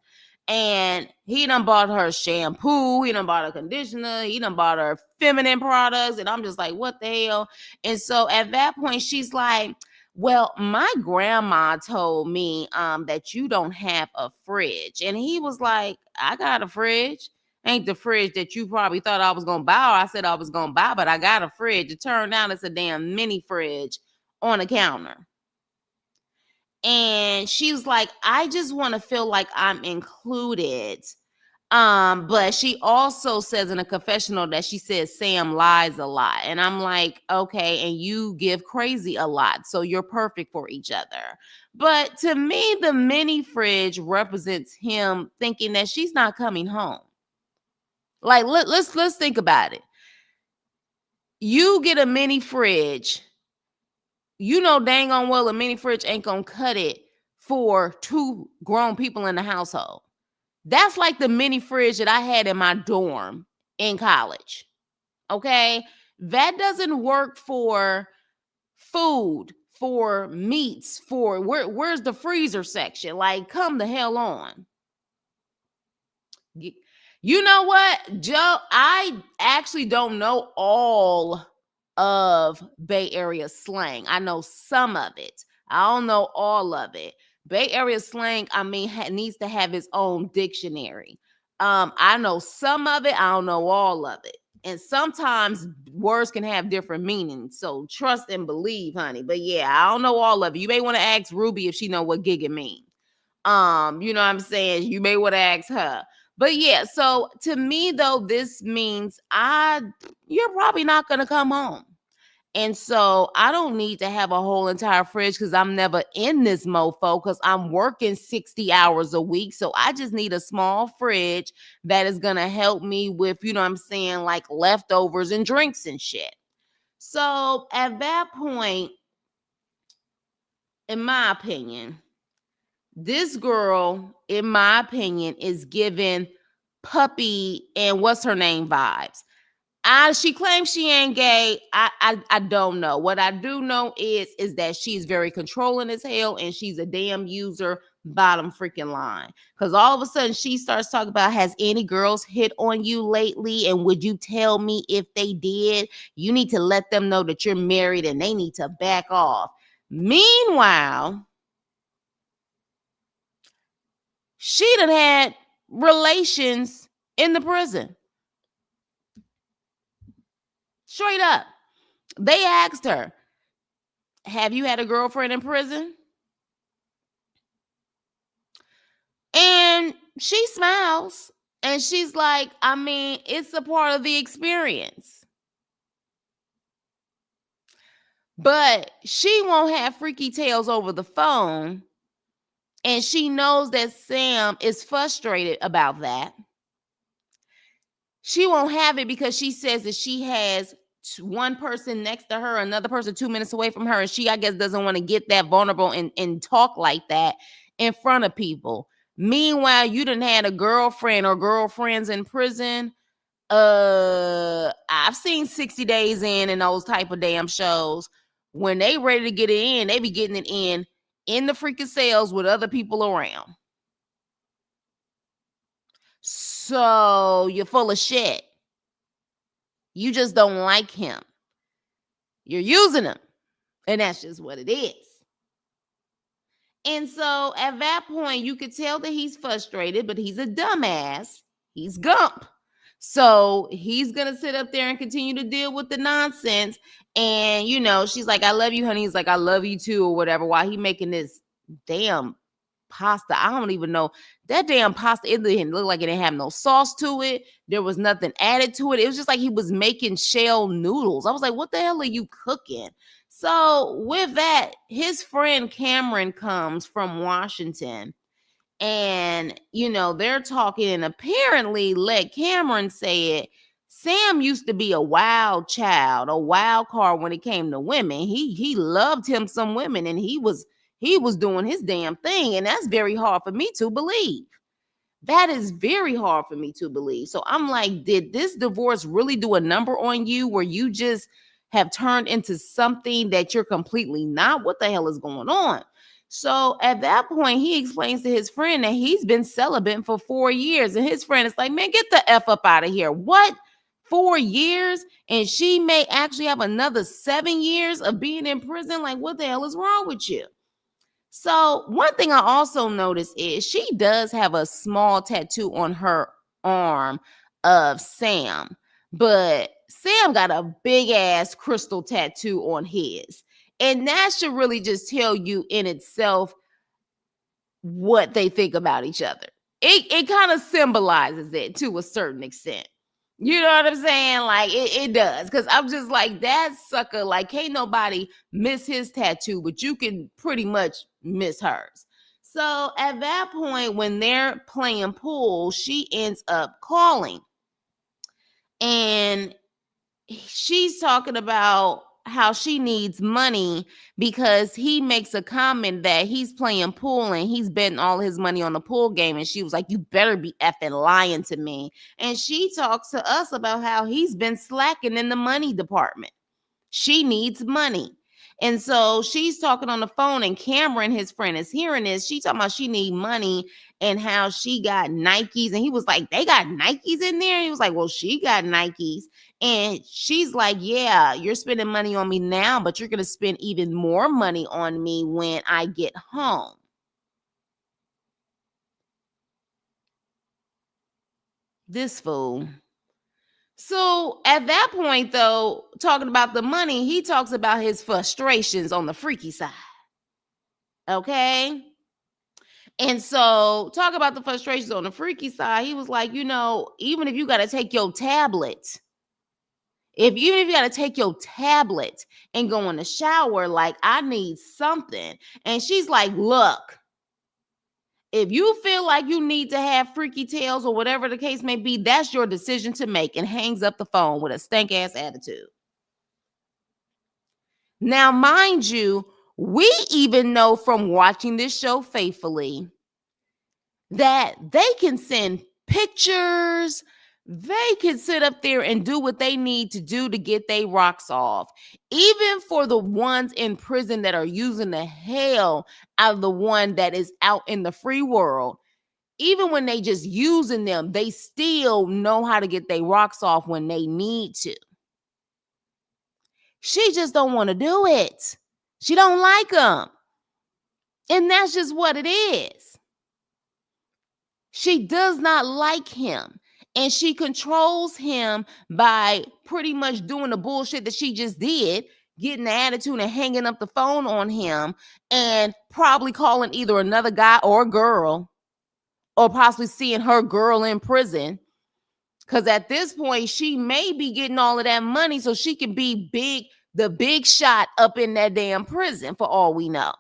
And he done bought her shampoo, he done bought her conditioner, he done bought her feminine products. And I'm just like, what the hell? And so at that point, she's like, well, my grandma told me that you don't have a fridge. And he was like, I got a fridge. Ain't the fridge that you probably thought I was gonna buy, or I said I was gonna buy, but I got a fridge. It turned out it's a damn mini fridge on a counter. And she was like, I just want to feel like I'm included. But she also says in a confessional that she says Sam lies a lot. And I'm like, okay, and you give crazy a lot. So you're perfect for each other. But to me, the mini fridge represents him thinking that she's not coming home. Like, let's think about it. You get a mini fridge, you know dang on well a mini fridge ain't gonna cut it for 2 grown people in the household. That's like the mini fridge that I had in my dorm in college. Okay? That doesn't work for food, for meats, for where's the freezer section? Like, come the hell on. You know what, Joe? I actually don't know all of Bay Area slang. I know some of it. I don't know all of it. Bay Area slang, I mean, needs to have its own dictionary. I know some of it. I don't know all of it. And sometimes words can have different meanings. So trust and believe, honey. But yeah, I don't know all of it. You may want to ask Ruby if she know what gig it means. You know what I'm saying? You may want to ask her. But yeah, so to me though, this means you're probably not gonna come home. And so I don't need to have a whole entire fridge because I'm never in this mofo because I'm working 60 hours a week. So I just need a small fridge that is gonna help me with, you know what I'm saying, like leftovers and drinks and shit. So at that point, in my opinion, this girl, in my opinion, is giving puppy and what's her name vibes. She claims she ain't gay. I don't know. What I do know is that she's very controlling as hell and she's a damn user, bottom freaking line. Because all of a sudden she starts talking about, has any girls hit on you lately? And would you tell me if they did? You need to let them know that you're married and they need to back off. Meanwhile, she done had relations in the prison. Straight up. They asked her, have you had a girlfriend in prison? And she smiles and she's like, I mean, it's a part of the experience. But she won't have freaky tales over the phone. And she knows that Sam is frustrated about that. She won't have it because she says that she has one person next to her, another person 2 minutes away from her, and she, I guess, doesn't want to get that vulnerable and talk like that in front of people. Meanwhile, you done had a girlfriend or girlfriends in prison. I've seen 60 Days In and those type of damn shows. When they ready to get it in, they be getting it in the freaking cells with other people around. So you're full of shit. You just don't like him. You're using him. And that's just what it is. And so at that point, you could tell that he's frustrated, but he's a dumbass. He's Gump. So he's going to sit up there and continue to deal with the nonsense. And, you know, she's like, I love you, honey. He's like, I love you too, or whatever, while he making this damn pasta. I don't even know. That damn pasta, it didn't look like it didn't have no sauce to it. There was nothing added to it. It was just like he was making shell noodles. I was like, what the hell are you cooking? So with that, his friend Cameron comes from Washington. And, you know, they're talking, and apparently, let Cameron say it, Sam used to be a wild child, a wild card when it came to women. He loved him some women, and he was doing his damn thing. And that's very hard for me to believe. That is very hard for me to believe. So I'm like, did this divorce really do a number on you where you just have turned into something that you're completely not? What the hell is going on? So at that point, he explains to his friend that he's been celibate for 4 years. And his friend is like, man, get the F up out of here. What? 4 years? And she may actually have another 7 years of being in prison? Like, what the hell is wrong with you? So one thing I also noticed is she does have a small tattoo on her arm of Sam, but Sam got a big ass Krystal tattoo on his. And that should really just tell you in itself what they think about each other. It kind of symbolizes it to a certain extent. You know what I'm saying? Like it does. Cause I'm just like, that sucker, like, can't nobody miss his tattoo, but you can pretty much miss hers. So at that point, when they're playing pool, she ends up calling. And she's talking about how she needs money because he makes a comment that he's playing pool and he's betting all his money on the pool game. And she was like, you better be effing lying to me. And she talks to us about how he's been slacking in the money department. She needs money. And so she's talking on the phone, and Cameron, his friend, is hearing this. She talking about she need money and how she got Nikes. And he was like, they got Nikes in there? And he was like, well, she got Nikes. And she's like, yeah, you're spending money on me now, but you're going to spend even more money on me when I get home. This fool. So at that point, though, talking about the money, he talks about his frustrations on the freaky side. Okay. And so talk about the frustrations on the freaky side. He was like, you know, even if you got to take your tablet, even if you got to take your tablet and go in the shower, like, I need something. And she's like, look, if you feel like you need to have freaky tales or whatever the case may be, that's your decision to make, and hangs up the phone with a stank ass attitude. Now, mind you, we even know from watching this show faithfully that they can send pictures. They can sit up there and do what they need to do to get their rocks off. Even for the ones in prison that are using the hell out of the one that is out in the free world, even when they just using them, they still know how to get their rocks off when they need to. She just don't want to do it. She don't like them. And that's just what it is. She does not like him. And she controls him by pretty much doing the bullshit that she just did, getting the attitude and hanging up the phone on him, and probably calling either another guy or a girl, or possibly seeing her girl in prison. Because at this point, she may be getting all of that money so she can be the big shot up in that damn prison for all we know.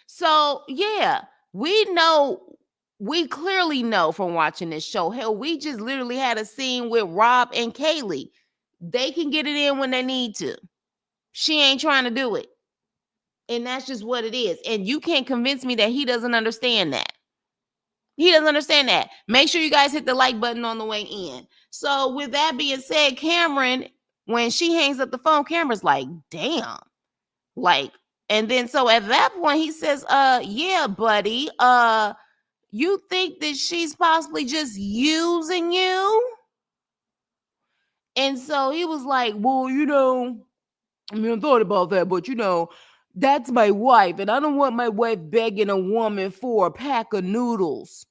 So, yeah, we clearly know from watching this show. Hell, we just literally had a scene with Rob and Kaleigh. They can get it in when they need to. She ain't trying to do it. And that's just what it is. And you can't convince me that he doesn't understand that. He doesn't understand that. Make sure you guys hit the like button on the way in. So with that being said, Cameron, when she hangs up the phone, Cameron's like, damn. Like, and then so at that point he says, yeah, buddy, you think that she's possibly just using you? And so he was like, well, I mean, I thought about that, but that's my wife, and I don't want my wife begging a woman for a pack of noodles.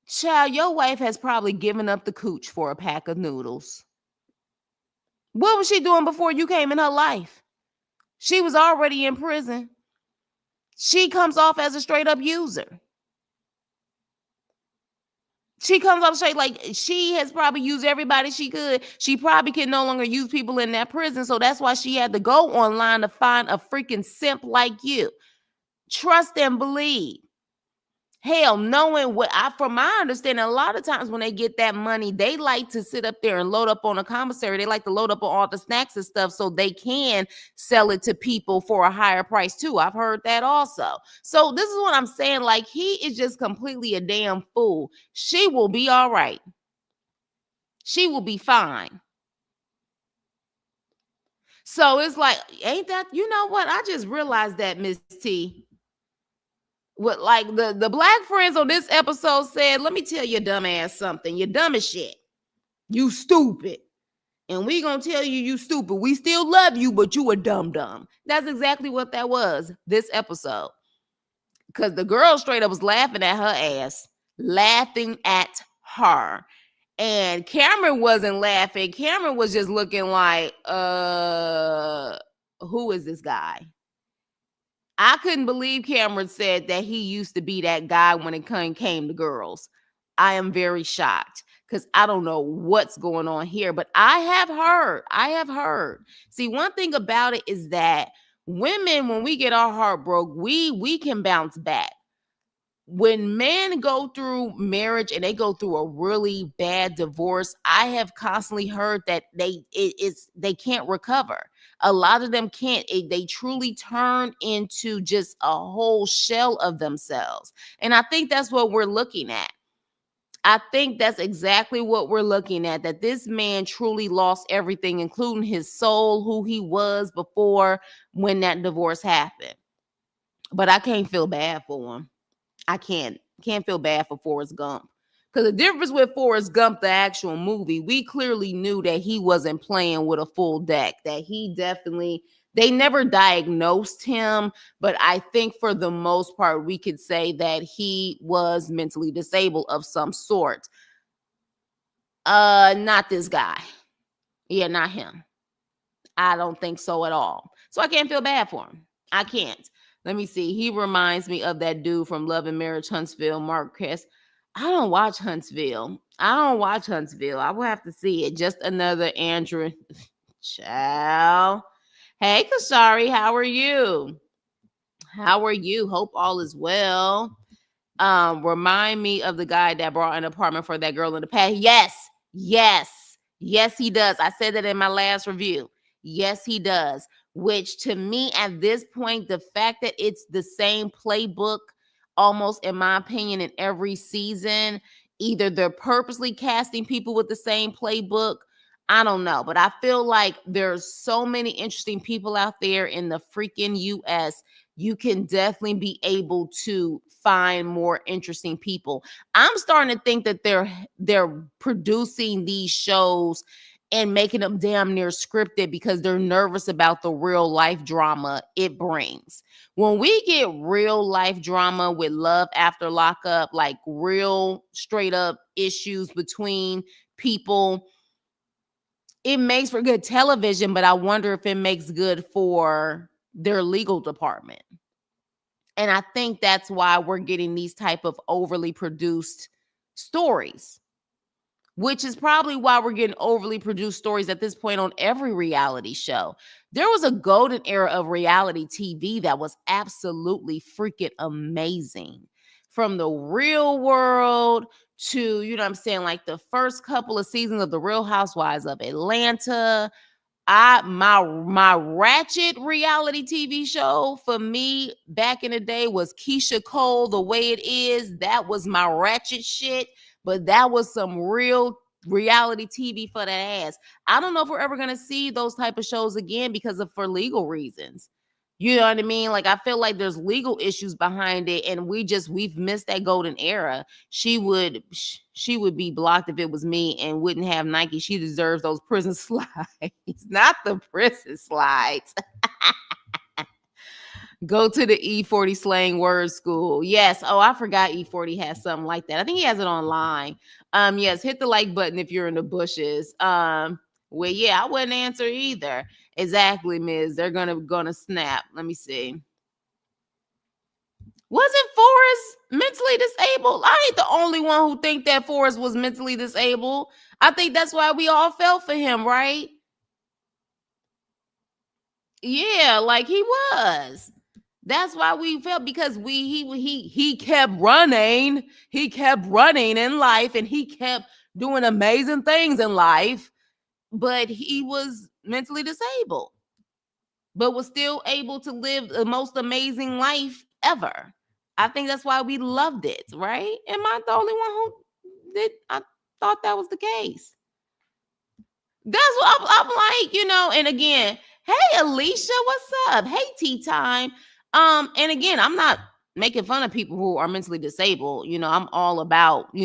Child, your wife has probably given up the cooch for a pack of noodles. What was she doing before you came in her life? She was already in prison. She comes off as a straight up user. She comes off straight like she has probably used everybody she could. She probably can no longer use people in that prison. So that's why she had to go online to find a freaking simp like you. Trust and believe. Hell, knowing from my understanding, a lot of times when they get that money, they like to sit up there and load up on a commissary. They like to load up on all the snacks and stuff so they can sell it to people for a higher price too. I've heard that also. So this is what I'm saying. Like, he is just completely a damn fool. She will be all right. She will be fine. So it's like, ain't that, you know what? I just realized that, Miss T. What, like the black friends on this episode said, let me tell your dumb ass something. You're dumb as shit. You stupid. And we gonna tell you stupid. We still love you, but you a dumb. That's exactly what that was this episode. Because the girl straight up was laughing at her ass. Laughing at her. And Cameron wasn't laughing. Cameron was just looking like, who is this guy? I couldn't believe Cameron said that he used to be that guy when it came to girls. I am very shocked because I don't know what's going on here, but I have heard. See, one thing about it is that women, when we get our heart broke, we can bounce back. When men go through marriage and they go through a really bad divorce, I have constantly heard that they can't recover. A lot of them can't. They truly turn into just a whole shell of themselves. And I think that's what we're looking at. I think that's exactly what we're looking at, that this man truly lost everything, including his soul, who he was before when that divorce happened. But I can't feel bad for him. I can't feel bad for Forrest Gump. Because the difference with Forrest Gump, the actual movie, we clearly knew that he wasn't playing with a full deck, that they never diagnosed him, but I think for the most part, we could say that he was mentally disabled of some sort. Not this guy. Yeah, not him. I don't think so at all. So I can't feel bad for him. I can't. Let me see. He reminds me of that dude from Love and Marriage, Huntsville, Marquez. I don't watch Huntsville. I will have to see it. Just another Andrew. Ciao. Hey, Kashari, how are you? Hope all is well. Remind me of the guy that brought an apartment for that girl in the past. Yes, he does. I said that in my last review. Yes, he does. Which to me, at this point, the fact that it's the same playbook, almost in my opinion, in every season, either they're purposely casting people with the same playbook. I don't know, but I feel like there's so many interesting people out there in the freaking US. You can definitely be able to find more interesting people. I'm starting to think that they're producing these shows and making them damn near scripted because they're nervous about the real life drama it brings. When we get real life drama with Love After Lockup, like real straight up issues between people, it makes for good television, but I wonder if it makes good for their legal department. And I think that's why we're getting these type of overly produced stories, which is probably why we're getting overly produced stories at this point on every reality show. There was a golden era of reality TV that was absolutely freaking amazing. From the Real World to, you know what I'm saying, like the first couple of seasons of The Real Housewives of Atlanta. My ratchet reality TV show for me back in the day was Keisha Cole, The Way It Is. That was my ratchet shit, but that was some real reality TV for that ass. I don't know if we're ever gonna see those type of shows again because of for legal reasons. You know what I mean? Like I feel like there's legal issues behind it, and we've missed that golden era. She would be blocked if it was me and wouldn't have Nike. She deserves those prison slides, not the prison slides. Go to the E40 slang word school. Yes. Oh, I forgot E40 has something like that. I think he has it online. Yes, hit the like button if you're in the bushes. Well, yeah, I wouldn't answer either. Exactly, Ms. They're gonna snap. Let me see. Wasn't Forrest mentally disabled? I ain't the only one who think that Forrest was mentally disabled. I think that's why we all fell for him, right? Yeah, like he was. That's why we felt, because he kept running. He kept running in life and he kept doing amazing things in life, but he was mentally disabled, but was still able to live the most amazing life ever. I think that's why we loved it, right? Am I the only one who did? I thought that was the case. That's what I'm like, and again, hey Alicia, what's up? Hey Tea Time. And again, I'm not making fun of people who are mentally disabled. I'm all about,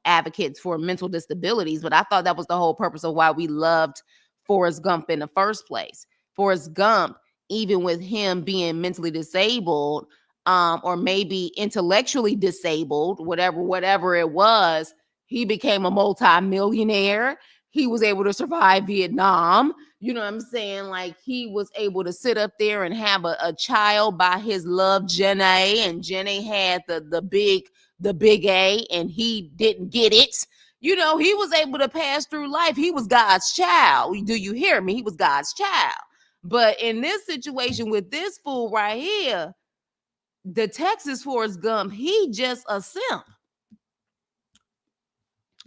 advocates for mental disabilities, but I thought that was the whole purpose of why we loved Forrest Gump in the first place. Forrest Gump, even with him being mentally disabled, or maybe intellectually disabled, whatever it was, he became a multi-millionaire. He was able to survive Vietnam. You know what I'm saying? Like he was able to sit up there and have a child by his love, Jenny, and Jenny had the big A, and he didn't get it. He was able to pass through life. He was God's child. Do you hear me? He was God's child. But in this situation with this fool right here, the Texas Forrest Gump, he just a simp.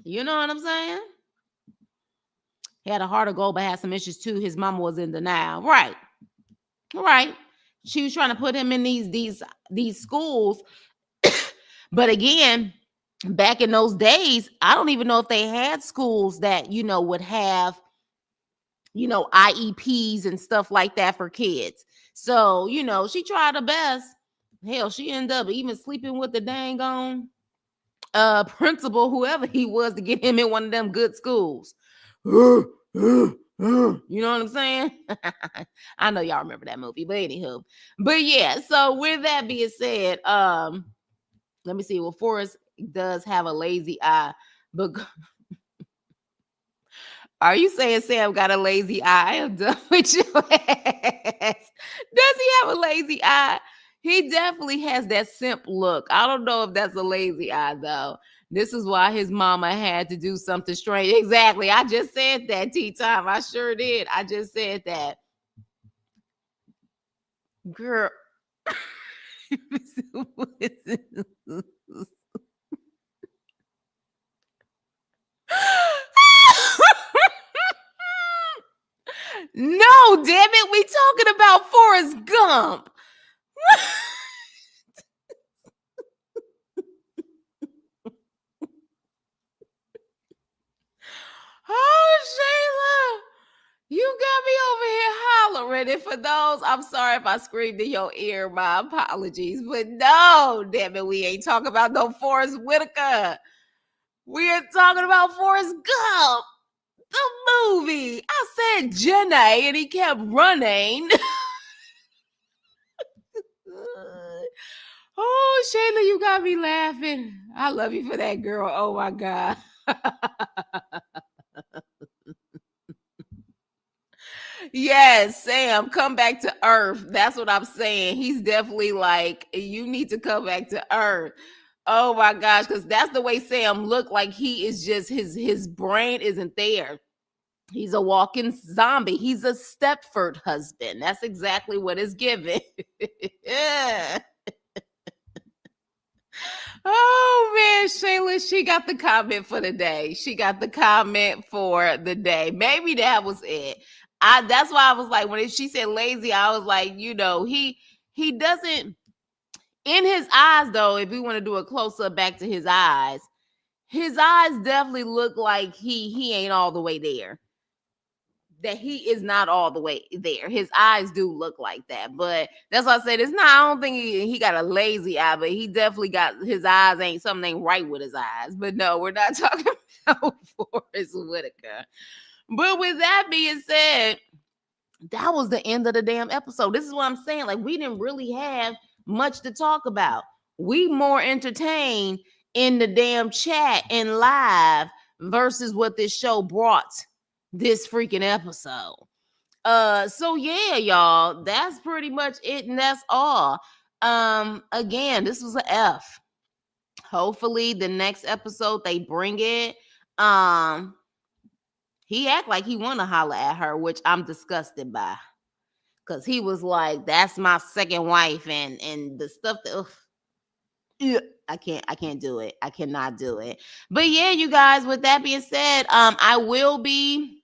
You know what I'm saying? He had a heart of gold, but had some issues too. His mama was in denial. Right. She was trying to put him in these schools. But again, back in those days, I don't even know if they had schools that, would have, IEPs and stuff like that for kids. So, she tried her best. Hell, she ended up even sleeping with the dang on principal, whoever he was, to get him in one of them good schools. You know what I'm saying? I know y'all remember that movie, but anywho. But yeah, so with that being said, let me see. Well, Forrest does have a lazy eye, but are you saying Sam got a lazy eye? I am done with your ass. Does he have a lazy eye? He definitely has that simp look. I don't know if that's a lazy eye, though. This is why his mama had to do something strange. Exactly. I just said that, Tea Time. I sure did. I just said that. Girl. No, damn it. We talking about Forrest Gump. Oh, Shayla, you got me over here hollering. And for those, I'm sorry if I screamed in your ear. My apologies. But no, damn it, we ain't talking about no Forrest Whitaker. We are talking about Forrest Gump. the movie. I said Jenny, and he kept running. Oh, Shayla, you got me laughing. I love you for that, girl. Oh my God. Yes, Sam, come back to Earth. That's what I'm saying. He's definitely like, you need to come back to Earth. Oh my gosh, because that's the way Sam looked. Like he is just his brain isn't there. He's a walking zombie. He's a Stepford husband. That's exactly what is given. Yeah. Oh man, Shayla, she got the comment for the day. She got the comment for the day. Maybe that was it. That's why I was like, when she said lazy, I was like, he doesn't, in his eyes though, if we want to do a close up back to his eyes definitely look like he ain't all the way there. That he is not all the way there. His eyes do look like that, but that's why I said it's not. I don't think he got a lazy eye, but he definitely got his eyes ain't something ain't right with his eyes. But no, we're not talking about Forrest Whitaker. But with that being said, that was the end of the damn episode. This is what I'm saying. Like we didn't really have much to talk about. We more entertained in the damn chat and live versus what this show brought this freaking episode. So yeah, y'all, that's pretty much it, and that's all. Again, this was a F. Hopefully the next episode they bring it. He act like he wanna holler at her, which I'm disgusted by. Cause he was like, that's my second wife, and the stuff that I can't do it. I cannot do it. But yeah, you guys, with that being said, I will be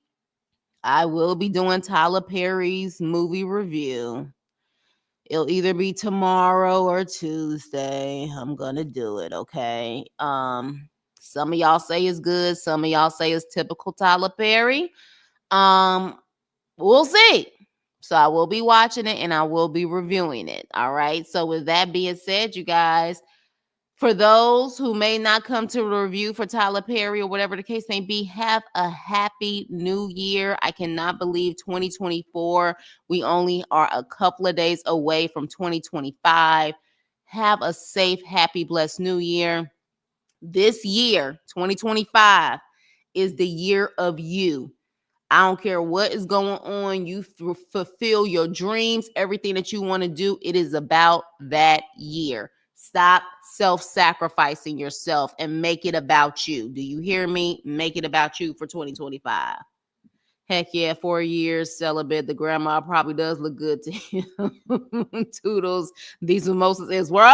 doing Tyler Perry's movie review. It'll either be tomorrow or Tuesday. I'm gonna do it, okay? Some of y'all say it's good, some of y'all say it's typical Tyler Perry. We'll see. So I will be watching it and I will be reviewing it. All right. So with that being said, you guys, for those who may not come to a review for Tyler Perry or whatever the case may be, have a happy new year. I cannot believe 2024. We only are a couple of days away from 2025. Have a safe, happy, blessed new year. This year, 2025, is the year of you. I don't care what is going on. You fulfill your dreams, everything that you want to do. It is about that year. Stop self-sacrificing yourself and make it about you. Do you hear me? Make it about you for 2025. Heck yeah, 4 years celibate. The grandma probably does look good to him. Toodles. These mimosas is where,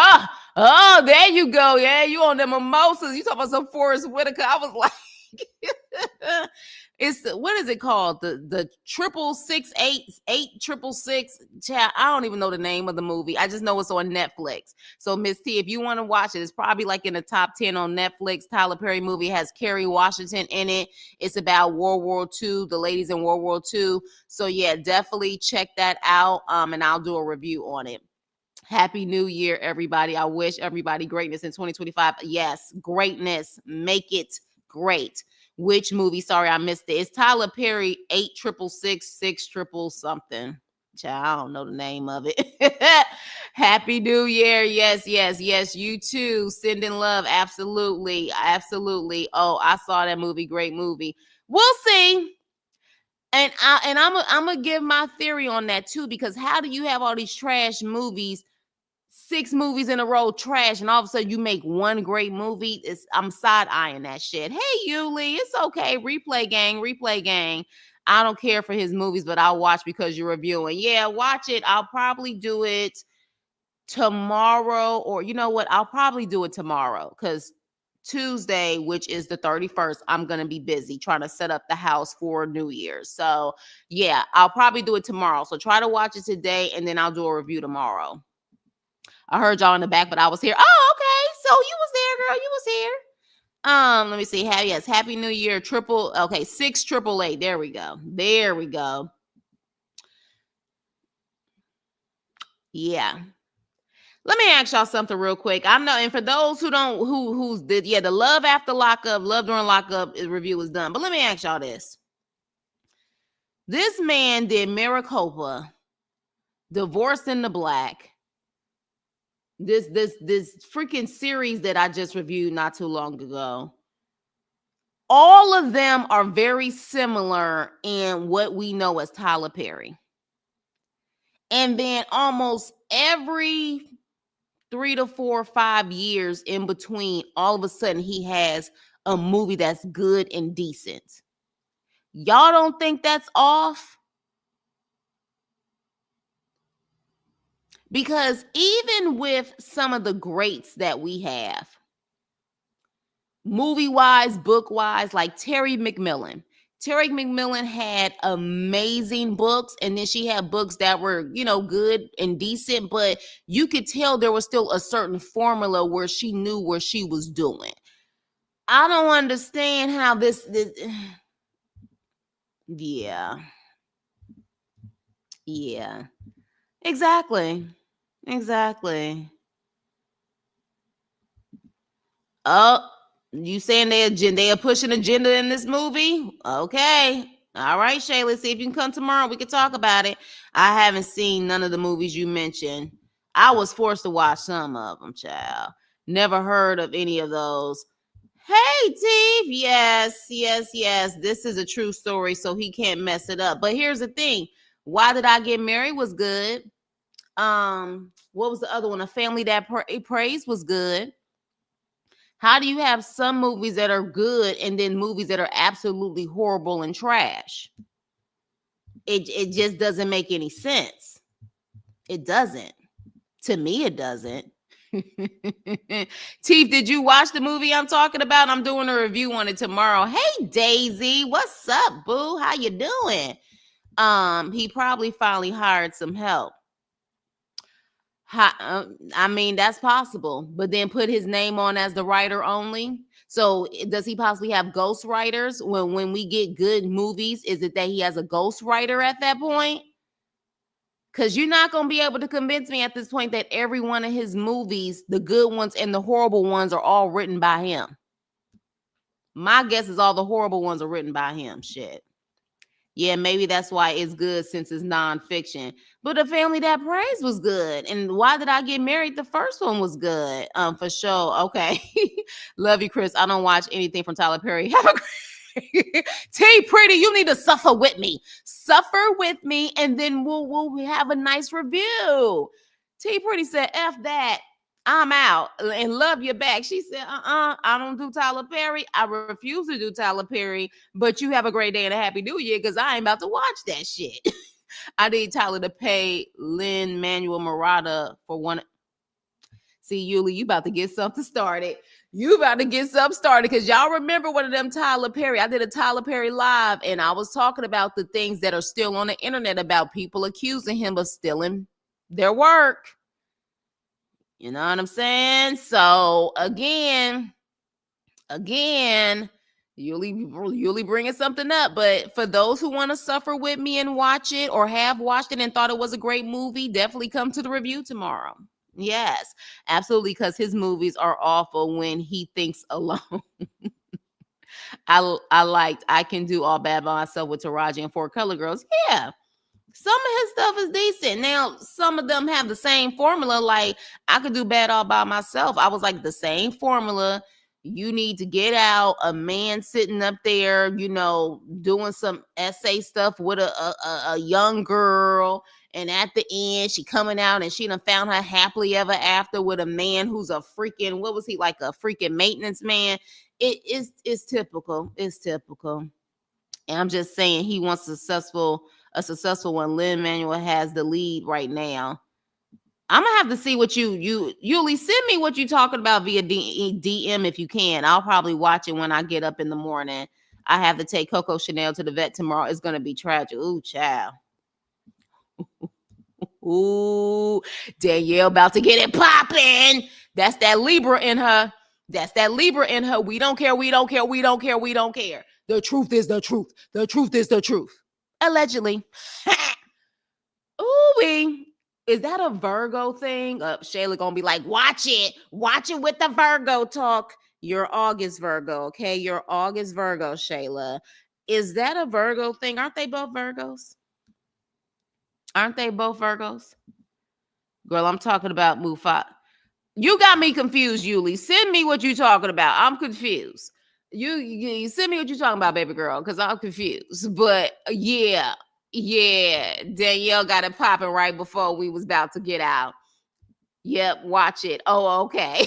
oh, there you go. Yeah, you on the mimosas. You talking about some Forrest Whitaker. I was like, it's what is it called? The 666 chat. I don't even know the name of the movie. I just know it's on Netflix. So Miss T, if you want to watch it, it's probably like in the top 10 on Netflix. Tyler Perry movie has Kerry Washington in it. It's about World War II, the ladies in World War II. So yeah, definitely check that out. And I'll do a review on it. Happy New Year, everybody. I wish everybody greatness in 2025. Yes, greatness. Make it great. Which movie? Sorry, I missed it. It's Tyler Perry, 866 something. Child, I don't know the name of it. Happy New Year. Yes, yes, yes. You too. Sending love. Absolutely. Absolutely. Oh, I saw that movie. Great movie. We'll see. And I'm gonna give my theory on that too, because how do you have all these trash movies, 6 movies in a row trash, and all of a sudden you make one great movie? I'm side-eyeing that shit. Hey, Yuli, it's okay. Replay gang, replay gang. I don't care for his movies, but I'll watch because you're reviewing. Yeah, watch it. I'll probably do it tomorrow, or you know what? I'll probably do it tomorrow because Tuesday, which is the 31st, I'm going to be busy trying to set up the house for New Year's. So yeah, I'll probably do it tomorrow. So try to watch it today and then I'll do a review tomorrow. I heard y'all in the back, but I was here. Oh, okay. So you was there, girl. You was here. Let me see. Yes, Happy New Year. 688. There we go. There we go. Yeah. Let me ask y'all something real quick. I know, and for those who don't, who's the Love After Lockup, Love During Lockup review is done. But let me ask y'all this. This man did Maricopa, Divorced in the Black, this freaking series that I just reviewed not too long ago. All of them are very similar in what we know as Tyler Perry. And then almost every 3 to 4 or 5 years in between, all of a sudden he has a movie that's good and decent. Y'all don't think that's off? Because even with some of the greats that we have, movie-wise, book-wise, like Terry McMillan. Terry McMillan had amazing books, and then she had books that were, good and decent, but you could tell there was still a certain formula where she knew where she was doing. I don't understand how this yeah. Yeah. Exactly. Oh, you saying they are pushing agenda in this movie? Okay. All right, Shayla. See if you can come tomorrow. We can talk about it. I haven't seen none of the movies you mentioned. I was forced to watch some of them, child. Never heard of any of those. Hey, Steve. Yes. This is a true story, so he can't mess it up. But here's the thing. Why Did I Get Married was good. What was the other one? A Family That Prays was good. How do you have some movies that are good and then movies that are absolutely horrible and trash? It just doesn't make any sense. It doesn't. To me, it doesn't. Teeth, did you watch the movie I'm talking about? I'm doing a review on it tomorrow. Hey, Daisy, what's up, boo? How you doing? He probably finally hired some help. I mean, that's possible, but then put his name on as the writer only. So does he possibly have ghost writers when we get good movies? Is it that he has a ghost writer at that point? Because you're not going to be able to convince me at this point that every one of his movies, the good ones and the horrible ones, are all written by him. My guess is all the horrible ones are written by him. Shit. Yeah, maybe that's why it's good since it's nonfiction. But A Family That Prays was good. And Why Did I Get Married? The first one was good. For sure. Okay. Love you, Chris. I don't watch anything from Tyler Perry. Have a great T Pretty, you need to suffer with me. Suffer with me, and then we'll have a nice review. T Pretty said, F that. I'm out and love you back. She said, I don't do Tyler Perry. I refuse to do Tyler Perry, but you have a great day and a happy new year because I ain't about to watch that shit. I need Tyler to pay Lin-Manuel Miranda for one. See, Yuli, you about to get something started. You about to get something started because y'all remember one of them Tyler Perry. I did a Tyler Perry live and I was talking about the things that are still on the internet about people accusing him of stealing their work. You know what I'm saying? So again, Yuli bringing something up. But for those who want to suffer with me and watch it or have watched it and thought it was a great movie, definitely come to the review tomorrow. Yes, absolutely, because his movies are awful when he thinks alone. I liked I Can Do All Bad by Myself with Taraji and Four Color Girls. Yeah. Some of his stuff is decent. Now, some of them have the same formula. Like, I Could Do Bad All By Myself. I was like, the same formula. You need to get out. A man sitting up there, doing some essay stuff with a young girl. And at the end, she coming out and she done found her happily ever after with a man who's a freaking, what was he, like a freaking maintenance man? It's typical. It's typical. And I'm just saying he wants a successful one. Lin-Manuel has the lead right now. I'm gonna have to see what you send me what you talking about via DM if you can. I'll probably watch it when I get up in the morning. I have to take Coco Chanel to the vet tomorrow. It's gonna be tragic. Ooh, child. Ooh, Danielle about to get it popping. That's that Libra in her. We don't care. The truth is the truth. The truth is the truth. Allegedly. Ooh, is that a Virgo thing? Shayla gonna be like, watch it with the Virgo talk. You're August Virgo, okay? You're August Virgo, Shayla. Is that a Virgo thing? Aren't they both Virgos? Aren't they both Virgos? Girl, I'm talking about Mufasa. You got me confused, Yuli. Send me what you talking about. I'm confused. You send me what you talking about, baby girl, because I'm confused. But yeah. Danielle got it popping right before we was about to get out. Yep, watch it. Oh, okay.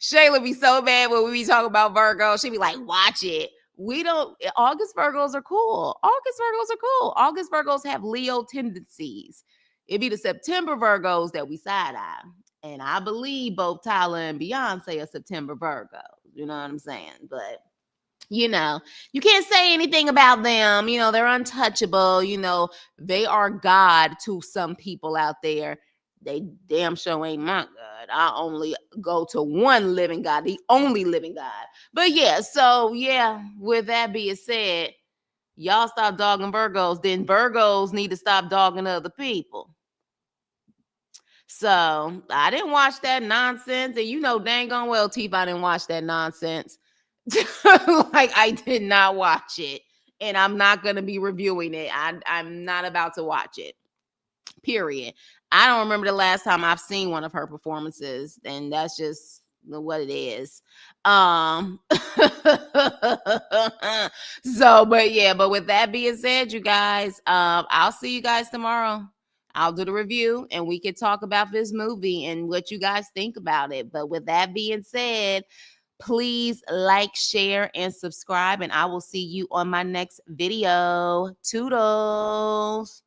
Shayla be so mad when we be talking about Virgo. She be like, watch it. We don't, August Virgos are cool. August Virgos have Leo tendencies. It be the September Virgos that we side eye. And I believe both Tyler and Beyonce are September Virgos. You know what I'm saying? But you can't say anything about them. They're untouchable. They are God to some people out there. They damn sure ain't my God. I only go to one living God, the only living God. But with that being said, y'all stop dogging Virgos. Then Virgos need to stop dogging other people. So I didn't watch that nonsense. And dang on well, Teeth, I didn't watch that nonsense. Like, I did not watch it. And I'm not going to be reviewing it. I'm not about to watch it. Period. I don't remember the last time I've seen one of her performances. And that's just what it is. But with that being said, you guys, I'll see you guys tomorrow. I'll do the review and we can talk about this movie and what you guys think about it. But with that being said, please like, share, and subscribe, and I will see you on my next video. Toodles.